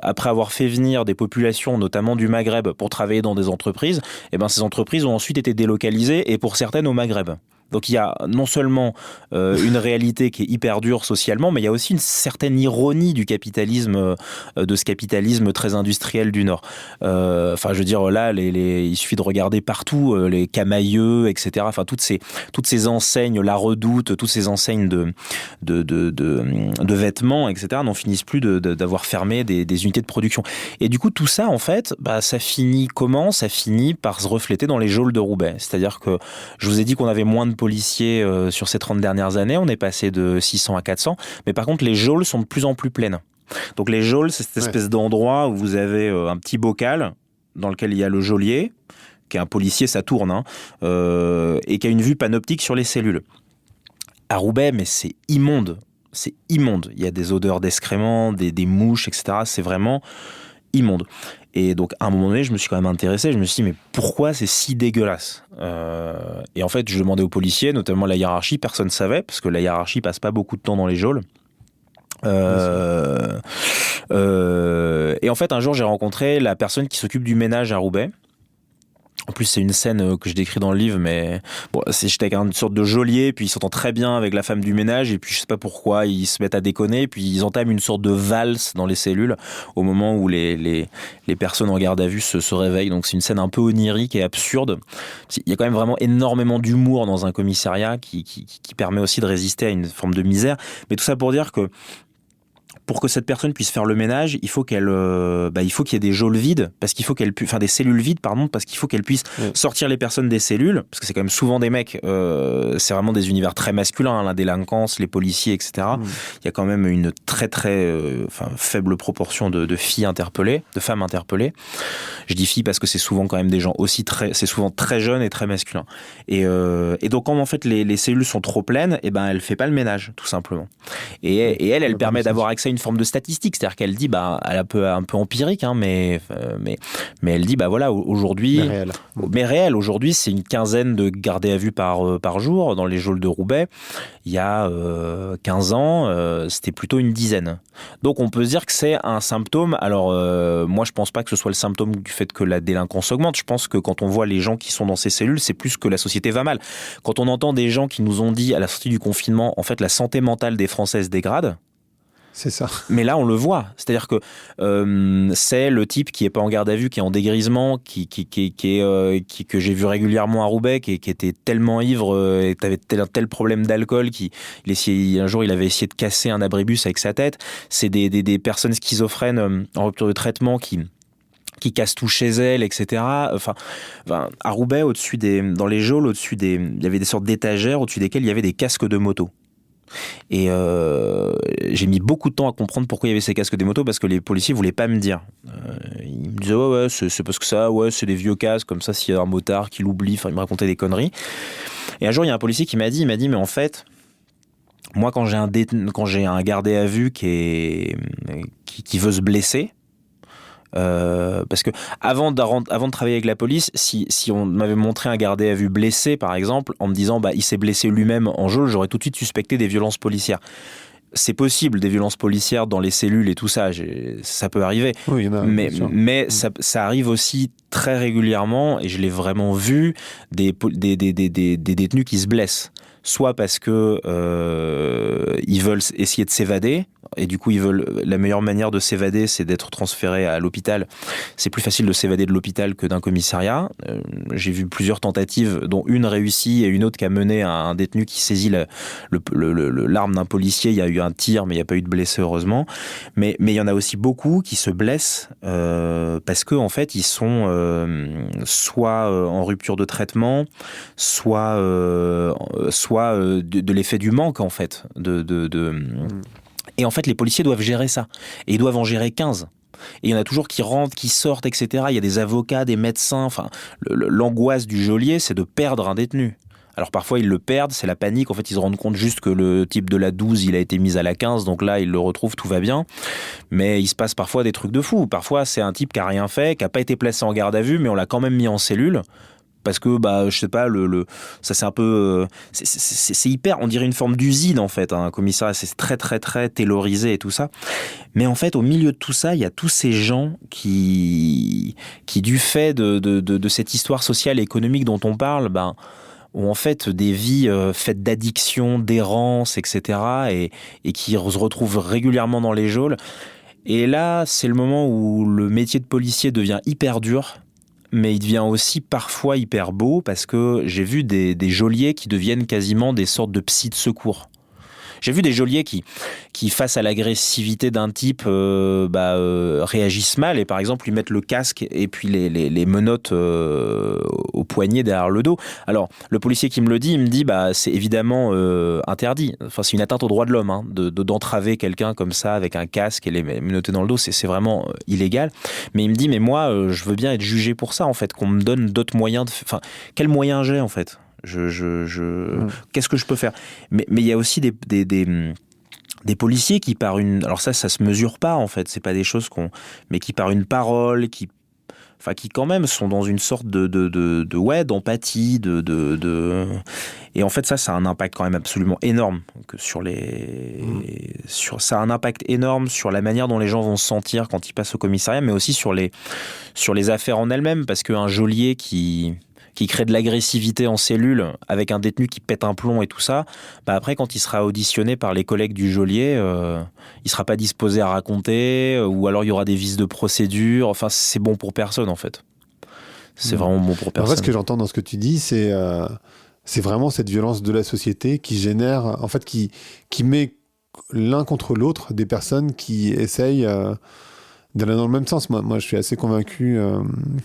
après avoir fait venir des populations, notamment du Maghreb, pour travailler dans des entreprises, ces entreprises ont ensuite été délocalisées, et pour certaines au Maghreb. Donc il y a non seulement une réalité qui est hyper dure socialement, mais il y a aussi une certaine ironie du capitalisme, de ce capitalisme très industriel du Nord. Là, il suffit de regarder partout les Camailleux, etc. Enfin, toutes ces enseignes, La Redoute, toutes ces enseignes de vêtements, etc. n'en finissent plus d'avoir fermé des unités de production. Et du coup, tout ça, en fait, ça finit comment ? Ça finit par se refléter dans les geôles de Roubaix. C'est-à-dire que je vous ai dit qu'on avait moins de policiers sur ces 30 dernières années, on est passé de 600 à 400, mais par contre les geôles sont de plus en plus pleines. Donc les geôles, c'est cette espèce d'endroit où vous avez un petit bocal dans lequel il y a le geôlier, qui est un policier, ça tourne, et qui a une vue panoptique sur les cellules. À Roubaix, mais c'est immonde, il y a des odeurs d'excréments, des mouches, etc. C'est vraiment immonde. Et donc, à un moment donné, je me suis quand même intéressé. Je me suis dit, mais pourquoi c'est si dégueulasse ? Et en fait, je demandais aux policiers, notamment la hiérarchie. Personne ne savait, parce que la hiérarchie passe pas beaucoup de temps dans les geôles. Et en fait, un jour, j'ai rencontré la personne qui s'occupe du ménage à Roubaix. En plus, c'est une scène que je décris dans le livre, mais bon, j'étais avec une sorte de geôlier, puis il s'entend très bien avec la femme du ménage, et puis je sais pas pourquoi, ils se mettent à déconner, puis ils entament une sorte de valse dans les cellules au moment où les personnes en garde à vue se réveillent. Donc c'est une scène un peu onirique et absurde. Il y a quand même vraiment énormément d'humour dans un commissariat qui permet aussi de résister à une forme de misère. Mais tout ça pour dire que pour que cette personne puisse faire le ménage, il faut qu'il y ait des geôles vides, parce qu'il faut des cellules vides, pardon, parce qu'il faut qu'elle puisse sortir les personnes des cellules, parce que c'est quand même souvent des mecs, c'est vraiment des univers très masculins, la délinquance, les policiers, etc. Il y a quand même une très très faible proportion de filles interpellées, de femmes interpellées. Je dis filles parce que c'est souvent quand même des gens aussi c'est souvent très jeunes et très masculins. Et donc quand en fait les cellules sont trop pleines, elle fait pas le ménage, tout simplement. Et elle permet d'avoir accès à une forme de statistique, c'est-à-dire qu'elle dit, elle est un peu empirique, mais elle dit, aujourd'hui, mais réel, aujourd'hui, c'est une quinzaine de gardés à vue par jour dans les geôles de Roubaix. Il y a 15 ans, c'était plutôt une dizaine. Donc on peut se dire que c'est un symptôme. Alors moi, je pense pas que ce soit le symptôme du fait que la délinquance augmente. Je pense que quand on voit les gens qui sont dans ces cellules, c'est plus que la société va mal. Quand on entend des gens qui nous ont dit à la sortie du confinement, en fait, la santé mentale des Français se dégrade. C'est ça. Mais là, on le voit. C'est-à-dire que c'est le type qui est pas en garde à vue, qui est en dégrisement, que j'ai vu régulièrement à Roubaix, qui était tellement ivre et avait tel problème d'alcool un jour, il avait essayé de casser un abribus avec sa tête. C'est des personnes schizophrènes en rupture de traitement qui cassent tout chez elles, etc. Enfin, à Roubaix, dans les geôles, il y avait des sortes d'étagères au-dessus desquelles il y avait des casques de moto. Et j'ai mis beaucoup de temps à comprendre pourquoi il y avait ces casques des motos, parce que les policiers voulaient pas me dire. Ils me disaient c'est parce que ça, c'est des vieux casques, comme ça s'il y a un motard qui l'oublie, ils me racontaient des conneries. Et un jour il y a un policier qui m'a dit mais en fait, moi quand j'ai un gardé à vue qui qui veut se blesser. Parce que avant de travailler avec la police, si on m'avait montré un gardé à vue blessé, par exemple, en me disant il s'est blessé lui-même en geôle, j'aurais tout de suite suspecté des violences policières. C'est possible, des violences policières dans les cellules et tout ça, ça peut arriver. Oui, il y en a, mais ça arrive aussi très régulièrement, et je l'ai vraiment vu, des détenus qui se blessent. Soit parce que ils veulent essayer de s'évader, et du coup la meilleure manière de s'évader, c'est d'être transféré à l'hôpital. C'est plus facile de s'évader de l'hôpital que d'un commissariat. J'ai vu plusieurs tentatives, dont une réussie et une autre qui a mené à un détenu qui saisit l'arme d'un policier. Il y a eu un tir, mais il n'y a pas eu de blessé, heureusement. Mais il y en a aussi beaucoup qui se blessent parce que en fait ils sont soit en rupture de traitement, soit de l'effet du manque, en fait. Et en fait, les policiers doivent gérer ça. Et ils doivent en gérer 15. Et il y en a toujours qui rentrent, qui sortent, etc. Il y a des avocats, des médecins. Enfin, l'angoisse du geôlier, c'est de perdre un détenu. Alors parfois, ils le perdent, c'est la panique. En fait, ils se rendent compte juste que le type de la 12, il a été mis à la 15. Donc là, ils le retrouvent, tout va bien. Mais il se passe parfois des trucs de fou. Parfois, c'est un type qui n'a rien fait, qui n'a pas été placé en garde à vue, mais on l'a quand même mis en cellule. Parce que je sais pas, ça c'est un peu c'est hyper, on dirait une forme d'usine, en fait, un commissariat, c'est très très très taylorisé et tout ça. Mais en fait, au milieu de tout ça, il y a tous ces gens qui du fait de cette histoire sociale et économique dont on parle, ont en fait des vies faites d'addiction, d'errance, etc. et qui se retrouvent régulièrement dans les geôles. Et là, c'est le moment où le métier de policier devient hyper dur. Mais il devient aussi parfois hyper beau, parce que j'ai vu des geôliers qui deviennent quasiment des sortes de psys de secours. J'ai vu des geôliers qui face à l'agressivité d'un type, réagissent mal, et par exemple lui mettent le casque et puis les menottes au poignet derrière le dos. Alors le policier qui me le dit, il me dit c'est évidemment interdit. Enfin, c'est une atteinte aux droits de l'homme, d'entraver quelqu'un comme ça avec un casque et les menotter dans le dos, c'est vraiment illégal. Mais il me dit, mais moi je veux bien être jugé pour ça, en fait, qu'on me donne d'autres moyens. Enfin, quels moyens j'ai, en fait? Qu'est-ce que je peux faire? Mais il y a aussi des policiers qui, par une... Alors ça se mesure pas, en fait, c'est pas des choses mais qui, par une parole, qui quand même sont dans une sorte d'empathie, et en fait ça a un impact quand même absolument énorme ça a un impact énorme sur la manière dont les gens vont se sentir quand ils passent au commissariat, mais aussi sur les affaires en elles-mêmes, parce qu'un geôlier qui crée de l'agressivité en cellule avec un détenu qui pète un plomb et tout ça, après, quand il sera auditionné par les collègues du geôlier, il sera pas disposé à raconter, ou alors il y aura des vices de procédure. Enfin, c'est bon pour personne, en fait. C'est vraiment bon pour personne. En fait, ce que j'entends dans ce que tu dis, c'est vraiment cette violence de la société qui génère, en fait, qui met l'un contre l'autre des personnes qui essayent d'aller dans le même sens. Moi, je suis assez convaincu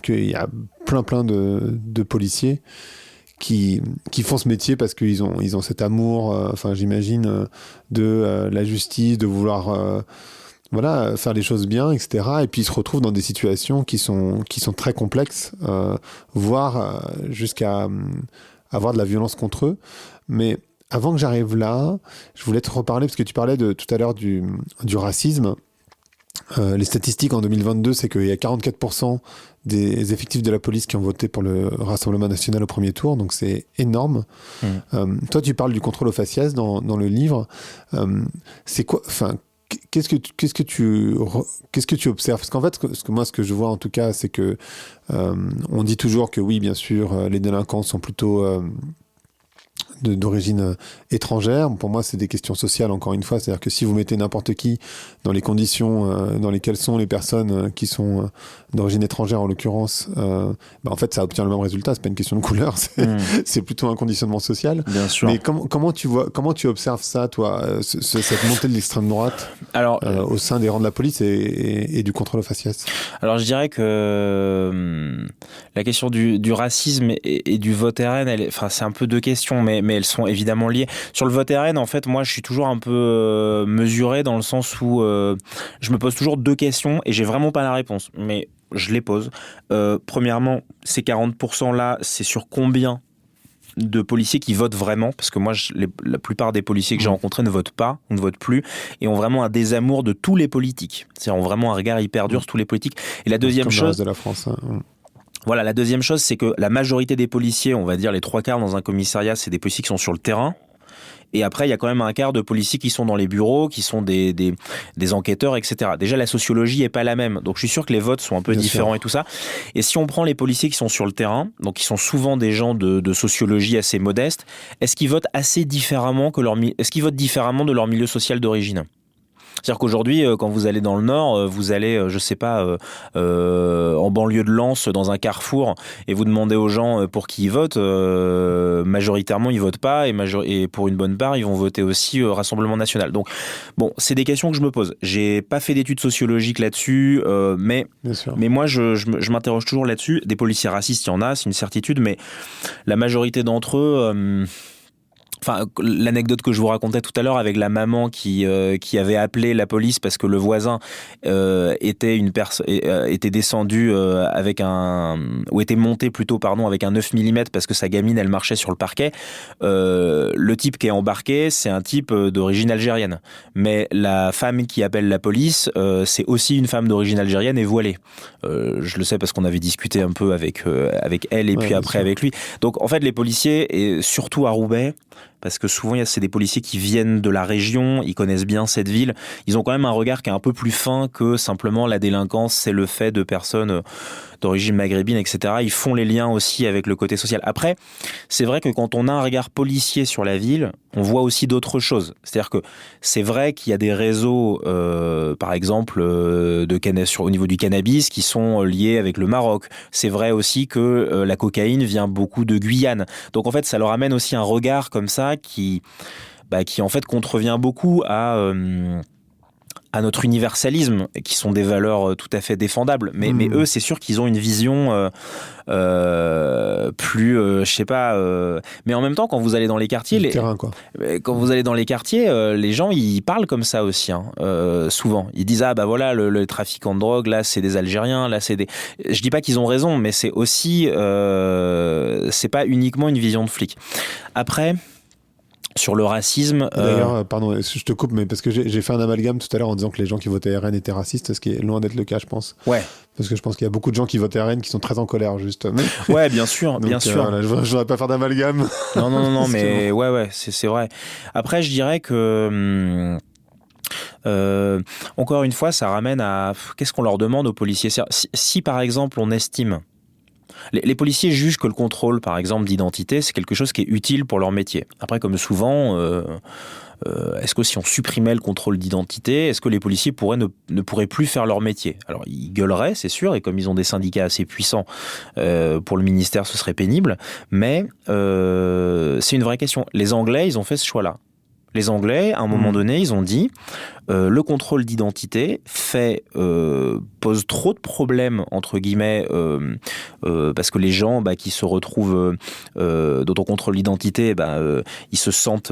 qu'il y a plein de policiers qui font ce métier parce qu'ils ont cet amour, j'imagine, de la justice, de vouloir faire les choses bien, etc. Et puis ils se retrouvent dans des situations qui sont très complexes, voire jusqu'à avoir de la violence contre eux. Mais avant que j'arrive là, je voulais te reparler, parce que tu parlais tout à l'heure du racisme. Les statistiques en 2022, c'est qu'il y a 44% des effectifs de la police qui ont voté pour le Rassemblement national au premier tour, donc c'est énorme. Toi, tu parles du contrôle aux faciès dans le livre. C'est quoi, qu'est-ce que tu observes? Parce qu'en fait, ce que je vois en tout cas, c'est que on dit toujours que oui, bien sûr, les délinquants sont plutôt d'origine étrangère. Pour moi, c'est des questions sociales, encore une fois. C'est-à-dire que si vous mettez n'importe qui dans les conditions dans lesquelles sont les personnes qui sont d'origine étrangère, en l'occurrence, en fait, ça obtient le même résultat. C'est pas une question de couleur, c'est plutôt un conditionnement social. Bien sûr. Mais comment tu observes ça, toi, cette montée de l'extrême droite au sein des rangs de la police et du contrôle aux faciès? Alors, je dirais que la question du racisme et du vote RN, c'est un peu deux questions, mais elles sont évidemment liées. Sur le vote RN, en fait, moi, je suis toujours un peu mesuré, dans le sens où je me pose toujours deux questions et j'ai vraiment pas la réponse. Mais je les pose. Premièrement, ces 40% là, c'est sur combien de policiers qui votent vraiment, parce que moi, la plupart des policiers que j'ai rencontrés ne votent pas, ou ne votent plus, et ont vraiment un désamour de tous les politiques. C'est-à-dire ont vraiment un regard hyper dur sur tous les politiques. Et la deuxième chose... de la France, hein. Voilà, la deuxième chose, c'est que la majorité des policiers, on va dire les 3/4 dans un commissariat, c'est des policiers qui sont sur le terrain. Et après, il y a quand même un quart de policiers qui sont dans les bureaux, qui sont des enquêteurs, etc. Déjà, la sociologie est pas la même. Donc, je suis sûr que les votes sont un peu différents et tout ça. Et si on prend les policiers qui sont sur le terrain, donc qui sont souvent des gens de sociologie assez modestes, est-ce qu'ils votent assez différemment est-ce qu'ils votent différemment de leur milieu social d'origine ? C'est-à-dire qu'aujourd'hui, quand vous allez dans le Nord, vous allez, je sais pas, en banlieue de Lens, dans un carrefour, et vous demandez aux gens pour qui ils votent, majoritairement ils votent pas, et pour une bonne part, ils vont voter aussi Rassemblement National. Donc, bon, c'est des questions que je me pose. J'ai pas fait d'études sociologiques là-dessus, mais moi, je m'interroge toujours là-dessus. Des policiers racistes, il y en a, c'est une certitude, mais la majorité d'entre eux... Enfin, l'anecdote que je vous racontais tout à l'heure avec la maman qui avait appelé la police parce que le voisin était descendu était monté plutôt avec un 9 mm parce que sa gamine elle marchait sur le parquet. Le type qui est embarqué, c'est un type d'origine algérienne, mais la femme qui appelle la police, c'est aussi une femme d'origine algérienne et voilée. Je le sais parce qu'on avait discuté un peu avec elle et puis après avec lui. Donc en fait les policiers, et surtout à Roubaix, parce que souvent c'est des policiers qui viennent de la région, ils connaissent bien cette ville, ils ont quand même un regard qui est un peu plus fin que simplement la délinquance, c'est le fait de personnes d'origine maghrébine, etc. Ils font les liens aussi avec le côté social. Après, c'est vrai que quand on a un regard policier sur la ville, on voit aussi d'autres choses. C'est-à-dire que c'est vrai qu'il y a des réseaux, par exemple, au niveau du cannabis, qui sont liés avec le Maroc. C'est vrai aussi que la cocaïne vient beaucoup de Guyane. Donc en fait, ça leur amène aussi un regard comme ça qui en fait contrevient beaucoup à notre universalisme, qui sont des valeurs tout à fait défendables. Mais eux, c'est sûr qu'ils ont une vision plus, je sais pas. Mais en même temps, quand vous allez dans les quartiers, quand vous allez dans les quartiers, les gens ils parlent comme ça aussi, hein, souvent. Ils disent voilà le trafiquant de drogue, là c'est des Algériens, là c'est des. Je dis pas qu'ils ont raison, mais c'est aussi c'est pas uniquement une vision de flic. Après. Sur le racisme... D'ailleurs, pardon, je te coupe, mais parce que j'ai fait un amalgame tout à l'heure en disant que les gens qui votaient RN étaient racistes, ce qui est loin d'être le cas, je pense. Ouais. Parce que je pense qu'il y a beaucoup de gens qui votent RN qui sont très en colère, juste. Ouais, bien sûr, Donc, bien sûr. Voilà, je voudrais pas faire d'amalgame. Non, mais ouais, c'est vrai. Après, je dirais que... encore une fois, ça ramène à... Qu'est-ce qu'on leur demande aux policiers ? Si par exemple, on estime... Les policiers jugent que le contrôle, par exemple, d'identité, c'est quelque chose qui est utile pour leur métier. Après, comme souvent, est-ce que si on supprimait le contrôle d'identité, est-ce que les policiers ne pourraient plus faire leur métier ? Alors, ils gueuleraient, c'est sûr, et comme ils ont des syndicats assez puissants, pour le ministère, ce serait pénible. Mais c'est une vraie question. Les Anglais, ils ont fait ce choix-là. Les Anglais, à un moment donné, ils ont dit le contrôle d'identité pose trop de problèmes, entre guillemets, parce que les gens qui se retrouvent dans ton contrôle d'identité, ils se sentent...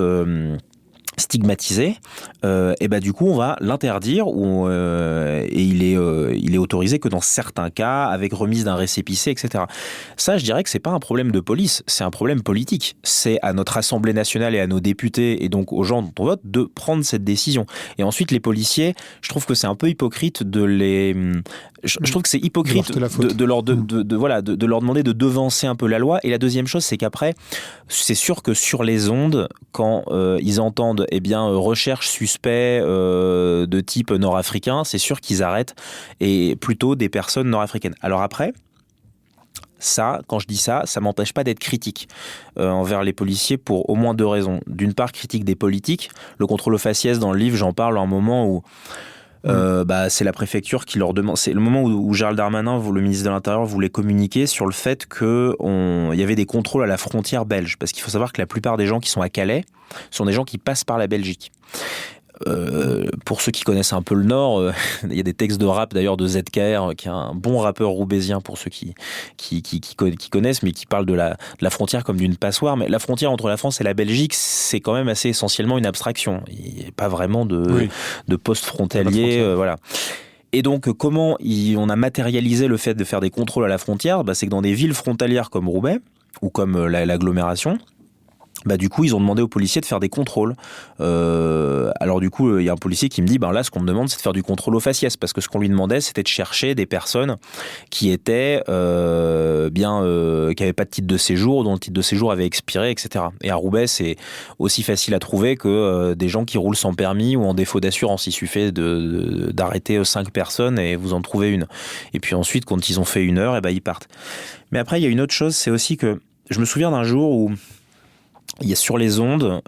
stigmatisé, et du coup on va l'interdire et il est autorisé que dans certains cas avec remise d'un récépissé, etc. Ça, je dirais que c'est pas un problème de police, c'est un problème politique. C'est à notre Assemblée nationale et à nos députés et donc aux gens dont on vote de prendre cette décision. Et ensuite les policiers, je trouve que c'est un peu hypocrite de les... Je trouve que c'est hypocrite de leur demander de devancer un peu la loi. Et la deuxième chose, c'est qu'après, c'est sûr que sur les ondes, quand ils entendent recherche suspect de type nord-africain, c'est sûr qu'ils arrêtent, et plutôt des personnes nord-africaines. Alors après, ça, quand je dis ça, ça m'empêche pas d'être critique envers les policiers pour au moins deux raisons. D'une part, critique des politiques. Le contrôle aux faciès, dans le livre, j'en parle à un moment où c'est la préfecture qui leur demande. C'est le moment où Gérald Darmanin, le ministre de l'Intérieur, voulait communiquer sur le fait qu'il y avait des contrôles à la frontière belge. Parce qu'il faut savoir que la plupart des gens qui sont à Calais sont des gens qui passent par la Belgique. Pour ceux qui connaissent un peu le Nord, il y a des textes de rap d'ailleurs de ZKR, qui est un bon rappeur roubaisien pour ceux qui connaissent, mais qui parle de la frontière comme d'une passoire. Mais la frontière entre la France et la Belgique, c'est quand même assez essentiellement une abstraction. Il n'y a pas vraiment de poste frontalier, voilà. Et donc, comment on a matérialisé le fait de faire des contrôles à la frontière ? C'est que dans des villes frontalières comme Roubaix, ou comme l'agglomération, Du coup, ils ont demandé aux policiers de faire des contrôles. Alors du coup, il y a un policier qui me dit, là, ce qu'on me demande, c'est de faire du contrôle au faciès, parce que ce qu'on lui demandait, c'était de chercher des personnes qui étaient qui n'avaient pas de titre de séjour, dont le titre de séjour avait expiré, etc. Et à Roubaix, c'est aussi facile à trouver que des gens qui roulent sans permis ou en défaut d'assurance. Il suffit d'arrêter 5 personnes et vous en trouvez une. Et puis ensuite, quand ils ont fait 1 heure, ils partent. Mais après, il y a une autre chose, c'est aussi que je me souviens d'un jour où il y a sur les ondes,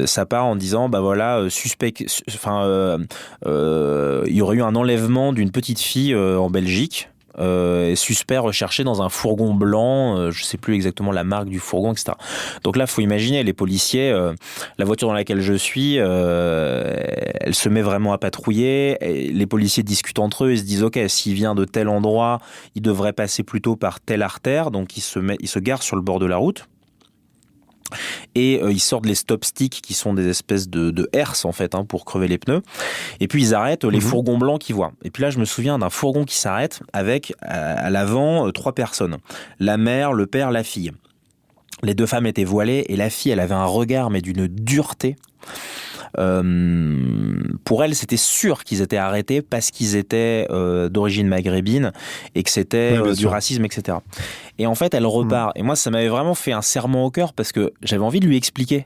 ça part en disant, suspect, il y aurait eu un enlèvement d'une petite fille en Belgique. Suspect recherché dans un fourgon blanc, je sais plus exactement la marque du fourgon, etc. Donc là, faut imaginer les policiers, la voiture dans laquelle je suis, elle se met vraiment à patrouiller. Et les policiers discutent entre eux et se disent, ok, s'il vient de tel endroit, il devrait passer plutôt par telle artère, donc il se gare sur le bord de la route. Et ils sortent les stop sticks qui sont des espèces de herses en fait pour crever les pneus, et puis ils arrêtent les fourgons blancs qu'ils voient. Et puis là je me souviens d'un fourgon qui s'arrête avec à l'avant 3 personnes, la mère, le père, la fille. Les 2 femmes étaient voilées et la fille elle avait un regard mais d'une dureté. Pour elle, c'était sûr qu'ils étaient arrêtés parce qu'ils étaient d'origine maghrébine et que c'était du racisme, etc. Et en fait, elle repart. Et moi, ça m'avait vraiment fait un serrement au cœur parce que j'avais envie de lui expliquer.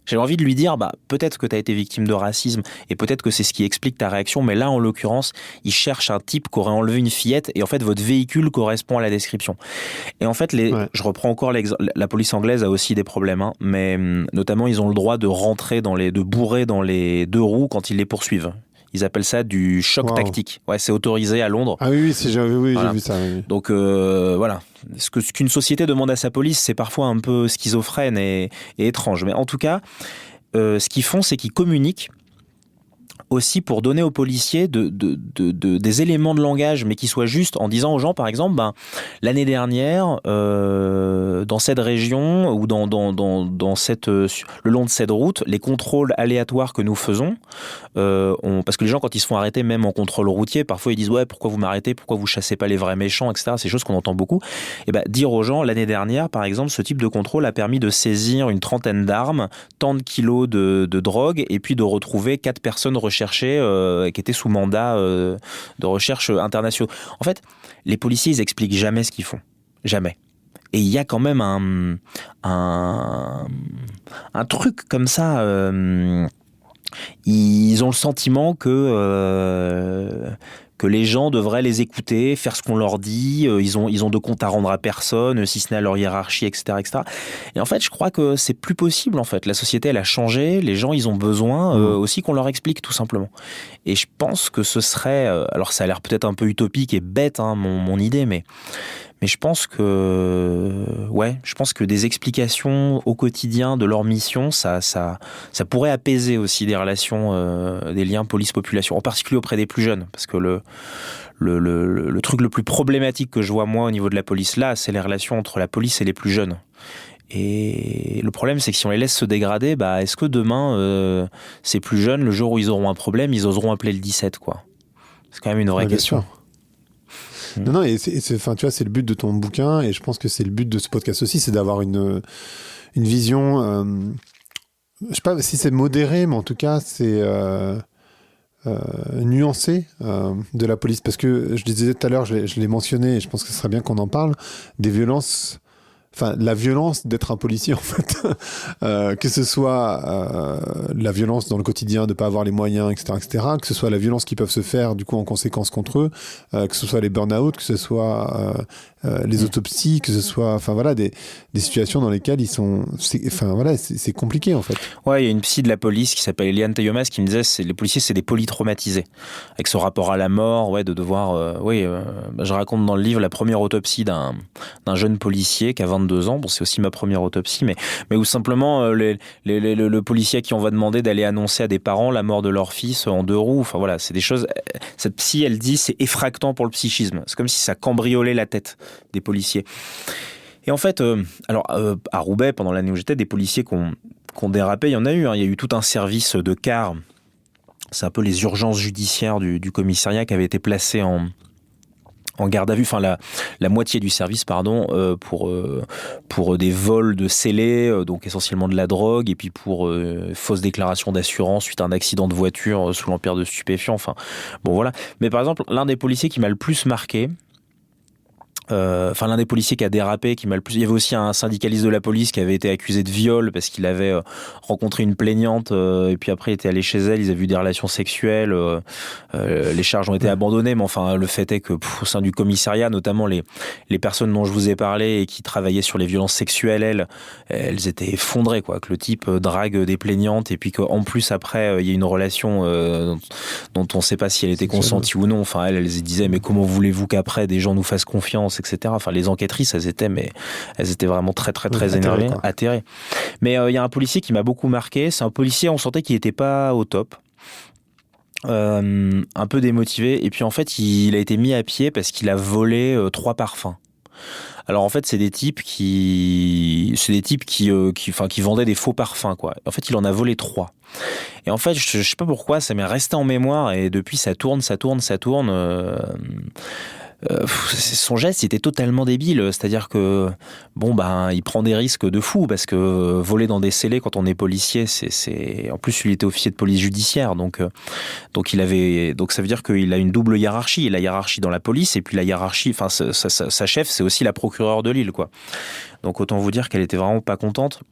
J'avais envie de lui dire, peut-être que tu as été victime de racisme et peut-être que c'est ce qui explique ta réaction, mais là, en l'occurrence, il cherche un type qui aurait enlevé une fillette et en fait, votre véhicule correspond à la description. Et en fait, je reprends encore l'exemple, la police anglaise a aussi des problèmes, mais notamment, ils ont le droit de rentrer de bourrer dans les 2 roues quand ils les poursuivent. Ils appellent ça du choc tactique. Ouais, c'est autorisé à Londres. Ah oui, j'ai vu ça. Oui. Donc voilà, ce qu'une société demande à sa police, c'est parfois un peu schizophrène et étrange. Mais en tout cas, ce qu'ils font, c'est qu'ils communiquent aussi pour donner aux policiers des éléments de langage, mais qui soient justes, en disant aux gens, par exemple, l'année dernière, dans cette région ou dans le long de cette route, les contrôles aléatoires que nous faisons, parce que les gens, quand ils se font arrêter, même en contrôle routier, parfois ils disent ouais, pourquoi vous m'arrêtez, pourquoi vous chassez pas les vrais méchants, etc. C'est des choses qu'on entend beaucoup. Et dire aux gens, l'année dernière, par exemple, ce type de contrôle a permis de saisir une 30aine d'armes, tant de kilos de drogue, et puis de retrouver 4 personnes recherchées qui étaient sous mandat de recherche internationaux. En fait, les policiers, ils expliquent jamais ce qu'ils font. Jamais. Et il y a quand même un truc comme ça. Ils ont le sentiment que les gens devraient les écouter, faire ce qu'on leur dit. Ils ont de compte à rendre à personne, si ce n'est à leur hiérarchie, etc., etc. Et en fait, je crois que c'est plus possible. En fait, la société, elle a changé. Les gens, ils ont besoin aussi qu'on leur explique, tout simplement. Et je pense que ce serait, alors ça a l'air peut-être un peu utopique et bête, mon idée, mais je pense que des explications au quotidien de leur mission, ça pourrait apaiser aussi des relations, des liens police-population, en particulier auprès des plus jeunes, parce que le truc le plus problématique que je vois moi au niveau de la police là, c'est les relations entre la police et les plus jeunes. Et le problème, c'est que si on les laisse se dégrader, est-ce que demain, ces plus jeunes, le jour où ils auront un problème, ils oseront appeler le 17, quoi? C'est quand même une vraie question. Non, et tu vois, c'est le but de ton bouquin, et je pense que c'est le but de ce podcast aussi, c'est d'avoir une vision, je sais pas si c'est modéré, mais en tout cas, c'est nuancé de la police, parce que je disais tout à l'heure, je l'ai mentionné, et je pense que ce serait bien qu'on en parle, des violences. Enfin, la violence d'être un policier, en fait, que ce soit la violence dans le quotidien de ne pas avoir les moyens, etc., que ce soit la violence qui peuvent se faire, du coup, en conséquence contre eux, que ce soit les burn-out, que ce soit les autopsies, que ce soit, enfin voilà, des situations dans lesquelles ils sont, c'est compliqué, en fait. Ouais, il y a une psy de la police qui s'appelle Eliane Tayomas qui me disait, les policiers, c'est des polytraumatisés, avec ce rapport à la mort, de devoir, je raconte dans le livre la première autopsie d'un jeune policier qui a 22 ans. Bon, c'est aussi ma première autopsie, mais où simplement le policier qui on va demander d'aller annoncer à des parents la mort de leur fils en 2 roues. Enfin voilà, c'est des choses. Cette psy, elle dit, c'est effractant pour le psychisme. C'est comme si ça cambriolait la tête des policiers. Et en fait, à Roubaix, pendant l'année où j'étais, des policiers qui ont dérapé, il y en a eu. Il y a eu tout un service de car. C'est un peu les urgences judiciaires du commissariat qui avait été placé en garde à vue, enfin la moitié du service, pardon, pour des vols de scellés, donc essentiellement de la drogue, et puis pour fausse déclaration d'assurance suite à un accident de voiture sous l'empire de stupéfiants. Enfin, bon voilà. Mais par exemple, l'un des policiers qui m'a le plus marqué, l'un des policiers qui a dérapé, qui m'a le plus. Il y avait aussi un syndicaliste de la police qui avait été accusé de viol parce qu'il avait rencontré une plaignante et puis après il était allé chez elle, ils avaient eu des relations sexuelles, les charges ont été abandonnées, mais enfin le fait est que au sein du commissariat, notamment les personnes dont je vous ai parlé et qui travaillaient sur les violences sexuelles, elles étaient effondrées, quoi, que le type drague des plaignantes et puis qu'en plus après il y a une relation dont on ne sait pas si elle était consentie ou non. Enfin elles disaient mais comment voulez-vous qu'après des gens nous fassent confiance, etc. Enfin, les enquêtrices, elles étaient vraiment très énervées, atterrées. Mais il y a un policier qui m'a beaucoup marqué. C'est un policier, on sentait qu'il n'était pas au top. Un peu démotivé. Et puis, en fait, il a été mis à pied parce qu'il a volé 3 parfums. Alors en fait, c'est des types qui vendaient des faux parfums, quoi. En fait, il en a volé 3. Et en fait, je sais pas pourquoi, ça m'est resté en mémoire et depuis ça tourne. Son geste, il était totalement débile. C'est-à-dire que, il prend des risques de fou parce que voler dans des scellés quand on est policier, en plus, il était officier de police judiciaire. Donc ça veut dire qu'il a une double hiérarchie. La hiérarchie dans la police et puis la hiérarchie, enfin, sa chef, c'est aussi la procureure de Lille, quoi. Donc autant vous dire qu'elle était vraiment pas contente.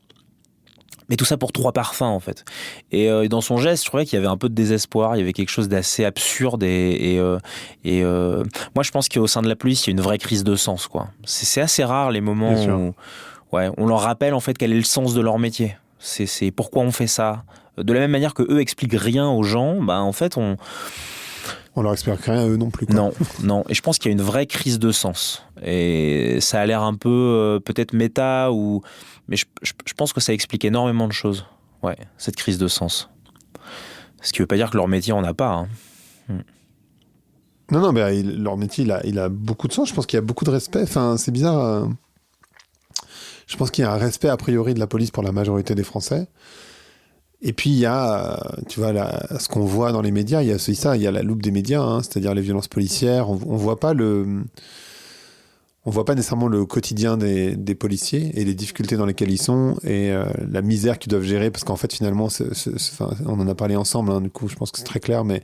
Mais tout ça pour 3 parfums, en fait. Et dans son geste, je trouvais qu'il y avait un peu de désespoir, il y avait quelque chose d'assez absurde. Moi, je pense qu'au sein de la police, il y a une vraie crise de sens, quoi. C'est assez rare les moments où on leur rappelle, en fait, quel est le sens de leur métier. C'est pourquoi on fait ça. De la même manière que eux expliquent rien aux gens, en fait, on leur explique rien à eux non plus, quoi. Non. Et je pense qu'il y a une vraie crise de sens. Et ça a l'air un peu peut-être méta mais je pense que ça explique énormément de choses. Ouais, cette crise de sens. Ce qui veut pas dire que leur métier en a pas. Hein. Non, mais leur métier, il a beaucoup de sens. Je pense qu'il y a beaucoup de respect. Enfin, c'est bizarre. Je pense qu'il y a un respect a priori de la police pour la majorité des Français. Et puis il y a, tu vois, ce qu'on voit dans les médias, il y a aussi ça, il y a la loupe des médias, hein, c'est-à-dire les violences policières. On voit pas nécessairement le quotidien des policiers et les difficultés dans lesquelles ils sont et la misère qu'ils doivent gérer, parce qu'en fait finalement, on en a parlé ensemble, hein, du coup je pense que c'est très clair, mais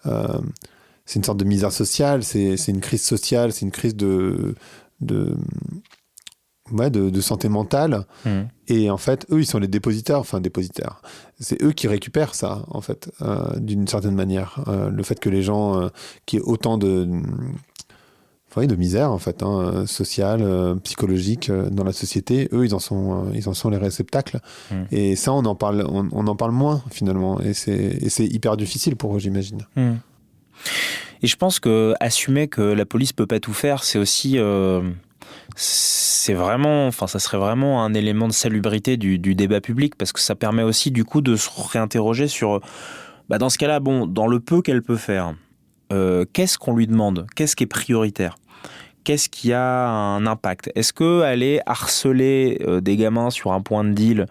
c'est une sorte de misère sociale, c'est une crise sociale, c'est une crise de santé mentale. Et en fait, eux, ils sont les dépositaires. C'est eux qui récupèrent ça, en fait, d'une certaine manière. Le fait que les gens, qui aient autant de misère, en fait, sociale, psychologique, dans la société, eux, ils en sont les réceptacles. Et ça, on en parle moins, finalement. Et c'est hyper difficile pour eux, j'imagine. Et je pense que assumer que la police peut pas tout faire, c'est aussi... ça serait vraiment un élément de salubrité du débat public, parce que ça permet aussi du coup de se réinterroger sur, dans ce cas-là, dans le peu qu'elle peut faire, qu'est-ce qu'on lui demande, qu'est-ce qui est prioritaire, qu'est-ce qui a un impact. Est-ce qu'aller harceler des gamins sur un point de deal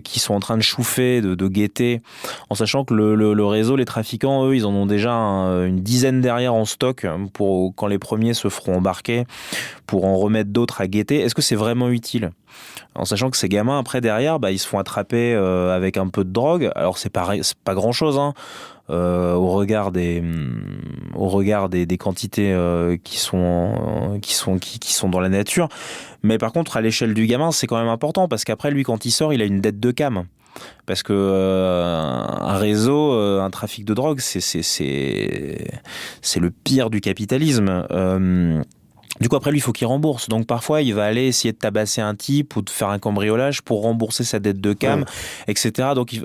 qui sont en train de chauffer, de guetter, en sachant que le réseau, les trafiquants, eux, ils en ont déjà une dizaine derrière en stock pour quand les premiers se feront embarquer, pour en remettre d'autres à guetter. Est-ce que c'est vraiment utile ? En sachant que ces gamins, après, derrière, ils se font attraper avec un peu de drogue. Alors, c'est pas grand-chose, hein. Au regard des quantités qui sont dans la nature, mais par contre à l'échelle du gamin c'est quand même important, parce qu'après lui quand il sort il a une dette de cam, parce que un réseau, un trafic de drogue c'est le pire du capitalisme. Du coup, après, lui, il faut qu'il rembourse. Donc, parfois, il va aller essayer de tabasser un type ou de faire un cambriolage pour rembourser sa dette de cam, etc. Donc,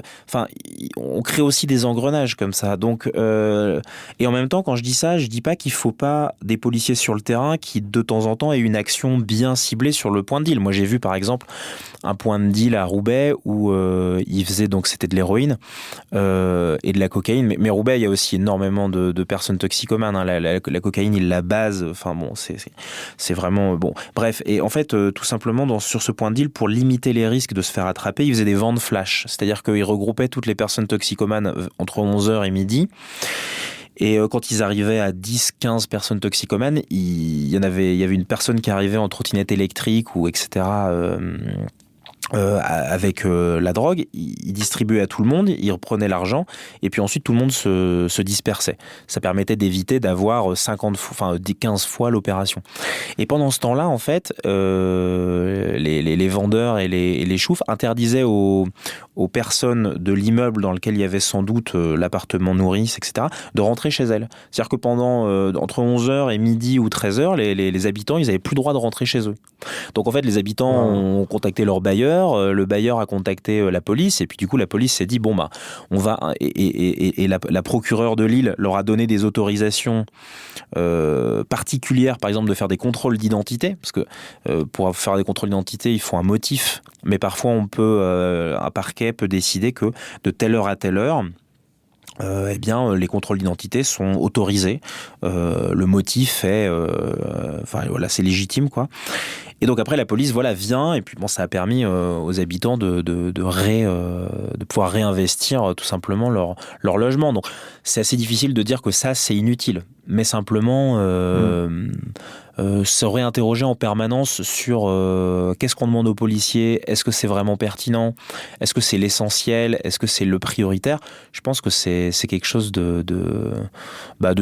on crée aussi des engrenages comme ça. Donc, et en même temps, quand je dis ça, je dis pas qu'il faut pas des policiers sur le terrain qui, de temps en temps, aient une action bien ciblée sur le point de deal. Moi, j'ai vu, par exemple, un point de deal à Roubaix où il faisait, donc, c'était de l'héroïne et de la cocaïne. Mais Roubaix, il y a aussi énormément de personnes toxicomanes. Hein. La cocaïne, il la base. Enfin, bon, c'est vraiment bon. Bref, et en fait, tout simplement, sur ce point de deal, pour limiter les risques de se faire attraper, ils faisaient des ventes flash. C'est-à-dire qu'ils regroupaient toutes les personnes toxicomanes entre 11h et midi. Et quand ils arrivaient à 10-15 personnes toxicomanes, il y avait une personne qui arrivait en trottinette électrique ou etc. Avec la drogue, il distribuait à tout le monde, il reprenait l'argent, et puis ensuite tout le monde se dispersait. Ça permettait d'éviter d'avoir 15 fois l'opération. Et pendant ce temps-là, en fait, les vendeurs et les choufs interdisaient aux personnes de l'immeuble dans lequel il y avait sans doute l'appartement nourrice, etc., de rentrer chez elles. C'est-à-dire que pendant entre 11h et midi ou 13h, les habitants, ils n'avaient plus le droit de rentrer chez eux. Donc en fait, les habitants ont contacté leur bailleur, le bailleur a contacté la police, et puis du coup la police s'est dit bon bah on va et la procureure de Lille leur a donné des autorisations particulières, par exemple de faire des contrôles d'identité, parce que pour faire des contrôles d'identité il faut un motif, mais parfois un parquet peut décider que de telle heure à telle heure eh bien, les contrôles d'identité sont autorisés. Le motif est, voilà, c'est légitime, quoi. Et donc après, la police, voilà, vient, et puis bon, ça a permis aux habitants de pouvoir réinvestir tout simplement leur logement. Donc c'est assez difficile de dire que ça, c'est inutile, mais simplement se réinterroger en permanence sur qu'est-ce qu'on demande aux policiers, est-ce que c'est vraiment pertinent, est-ce que c'est l'essentiel, est-ce que c'est le prioritaire. Je pense que c'est quelque chose de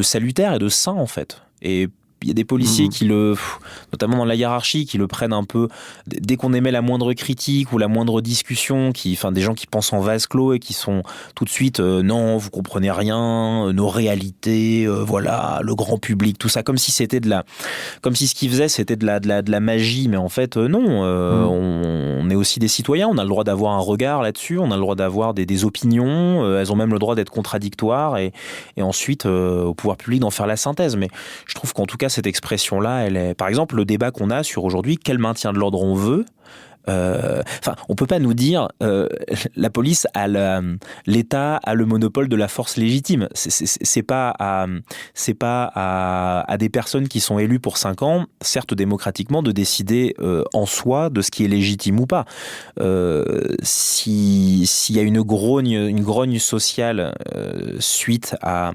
salutaire et de sain en fait. Et il y a des policiers qui notamment dans la hiérarchie, qui le prennent un peu, dès qu'on émet la moindre critique ou la moindre discussion, des gens qui pensent en vase clos et qui sont tout de suite, non, vous comprenez rien, nos réalités, voilà, le grand public, tout ça, comme si comme si ce qu'ils faisaient c'était de la magie, mais en fait, non, on est aussi des citoyens, on a le droit d'avoir un regard là-dessus, on a le droit d'avoir des opinions, elles ont même le droit d'être contradictoires et ensuite, au pouvoir public d'en faire la synthèse. Mais je trouve qu'en tout cas, cette expression-là, elle est, par exemple, le débat qu'on a sur aujourd'hui, quel maintien de l'ordre on veut. On peut pas nous dire la police l'État a le monopole de la force légitime. C'est pas à des personnes qui sont élues pour 5 ans, certes démocratiquement, de décider en soi de ce qui est légitime ou pas. S'il y a une grogne sociale suite à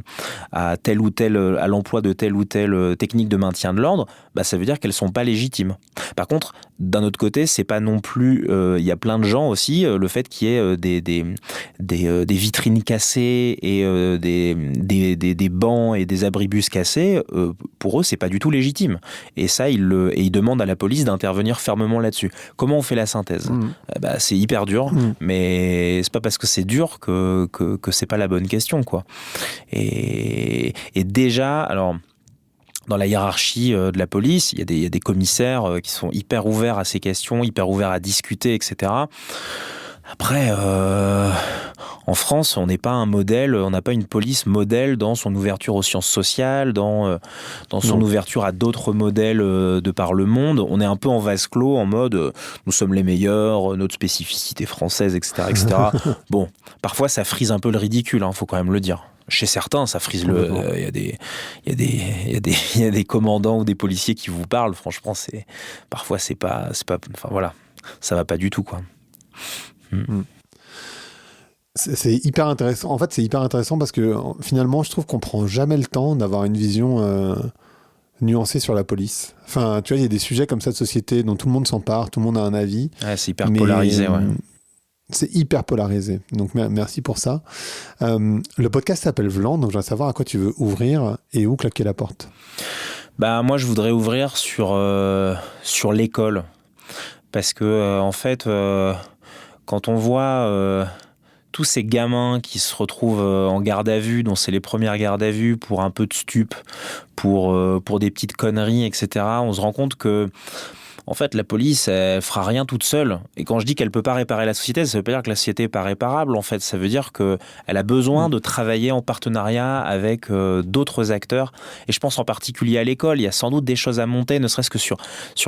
tel ou tel à l'emploi de telle ou telle technique de maintien de l'ordre, bah ça veut dire qu'elles sont pas légitimes. Par contre, d'un autre côté, c'est pas non plus. Il y a plein de gens aussi. Le fait qu'il y ait des vitrines cassées et des bancs et des abribus cassés, pour eux, c'est pas du tout légitime. Et ça, ils demandent à la police d'intervenir fermement là-dessus. Comment on fait la synthèse ? C'est hyper dur, mais c'est pas parce que c'est dur que c'est pas la bonne question, quoi. Et déjà, alors. Dans la hiérarchie de la police, il y a des commissaires qui sont hyper ouverts à ces questions, hyper ouverts à discuter, etc. Après, en France, on n'est pas un modèle, on n'a pas une police modèle dans son ouverture aux sciences sociales, dans son ouverture à d'autres modèles de par le monde. On est un peu en vase clos, en mode nous sommes les meilleurs, notre spécificité française, etc., etc. Bon, parfois ça frise un peu le ridicule, faut quand même le dire. Chez certains, ça frise il y a des commandants ou des policiers qui vous parlent. Franchement, parfois c'est pas, enfin voilà, ça va pas du tout, quoi. C'est hyper intéressant. En fait, c'est hyper intéressant parce que finalement, je trouve qu'on prend jamais le temps d'avoir une vision nuancée sur la police. Enfin, tu vois, il y a des sujets comme ça de société dont tout le monde s'empare, tout le monde a un avis. Ouais, c'est hyper polarisé, ouais. C'est hyper polarisé. Donc, merci pour ça. Le podcast s'appelle Vlan, donc je voudrais savoir à quoi tu veux ouvrir et où claquer la porte. Bah, moi, je voudrais ouvrir sur l'école. Parce que, en fait, quand on voit tous ces gamins qui se retrouvent en garde à vue, dont c'est les premières gardes à vue pour un peu de stup, pour des petites conneries, etc., on se rend compte que en fait, la police, elle fera rien toute seule. Et quand je dis qu'elle peut pas réparer la société, ça veut pas dire que la société est pas réparable. En fait, ça veut dire que elle a besoin de travailler en partenariat avec d'autres acteurs. Et je pense en particulier à l'école. Il y a sans doute des choses à monter, ne serait-ce que sur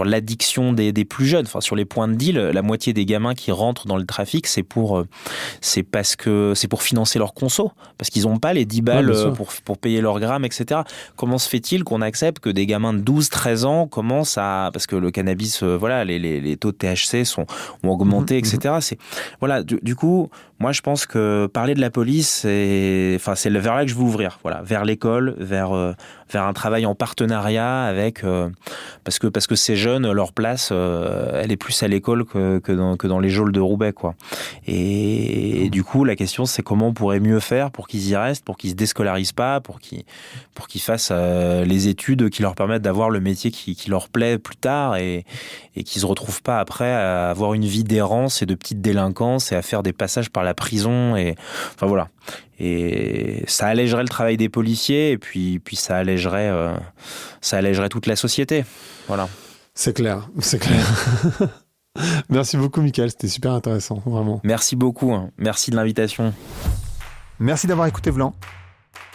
l'addiction des plus jeunes. Enfin, sur les points de deal, la moitié des gamins qui rentrent dans le trafic, c'est pour financer leur conso, parce qu'ils ont pas les 10 balles pour payer leur gramme, etc. Comment se fait-il qu'on accepte que des gamins de 12-13 ans commencent parce que le cannabis police, les taux de THC ont augmenté, etc. C'est, voilà, du coup, moi, je pense que parler de la police, c'est vers là que je veux ouvrir, voilà, vers l'école, vers un travail en partenariat avec, parce que ces jeunes, leur place, elle est plus à l'école que dans les geôles de Roubaix, quoi. Et du coup, la question, c'est comment on pourrait mieux faire pour qu'ils y restent, pour qu'ils se déscolarisent pas, pour qu'ils fassent les études qui leur permettent d'avoir le métier qui leur plaît plus tard et qu'ils se retrouvent pas après à avoir une vie d'errance et de petite délinquance et à faire des passages par la prison et enfin voilà. Et ça allégerait le travail des policiers et puis ça allégerait toute la société. Voilà. C'est clair. Merci beaucoup, Mickaël, c'était super intéressant, vraiment. Merci beaucoup, merci de l'invitation. Merci d'avoir écouté Vlan.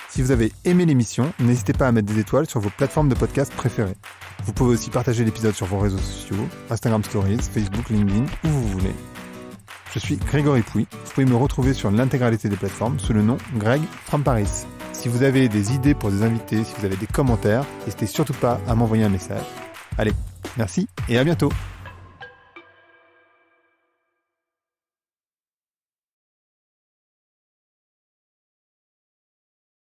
Si vous avez aimé l'émission, n'hésitez pas à mettre des étoiles sur vos plateformes de podcast préférées. Vous pouvez aussi partager l'épisode sur vos réseaux sociaux, Instagram Stories, Facebook, LinkedIn, où vous voulez. Je suis Grégory Pouy, vous pouvez me retrouver sur l'intégralité des plateformes sous le nom Greg from Paris. Si vous avez des idées pour des invités, si vous avez des commentaires, n'hésitez surtout pas à m'envoyer un message. Allez, merci et à bientôt.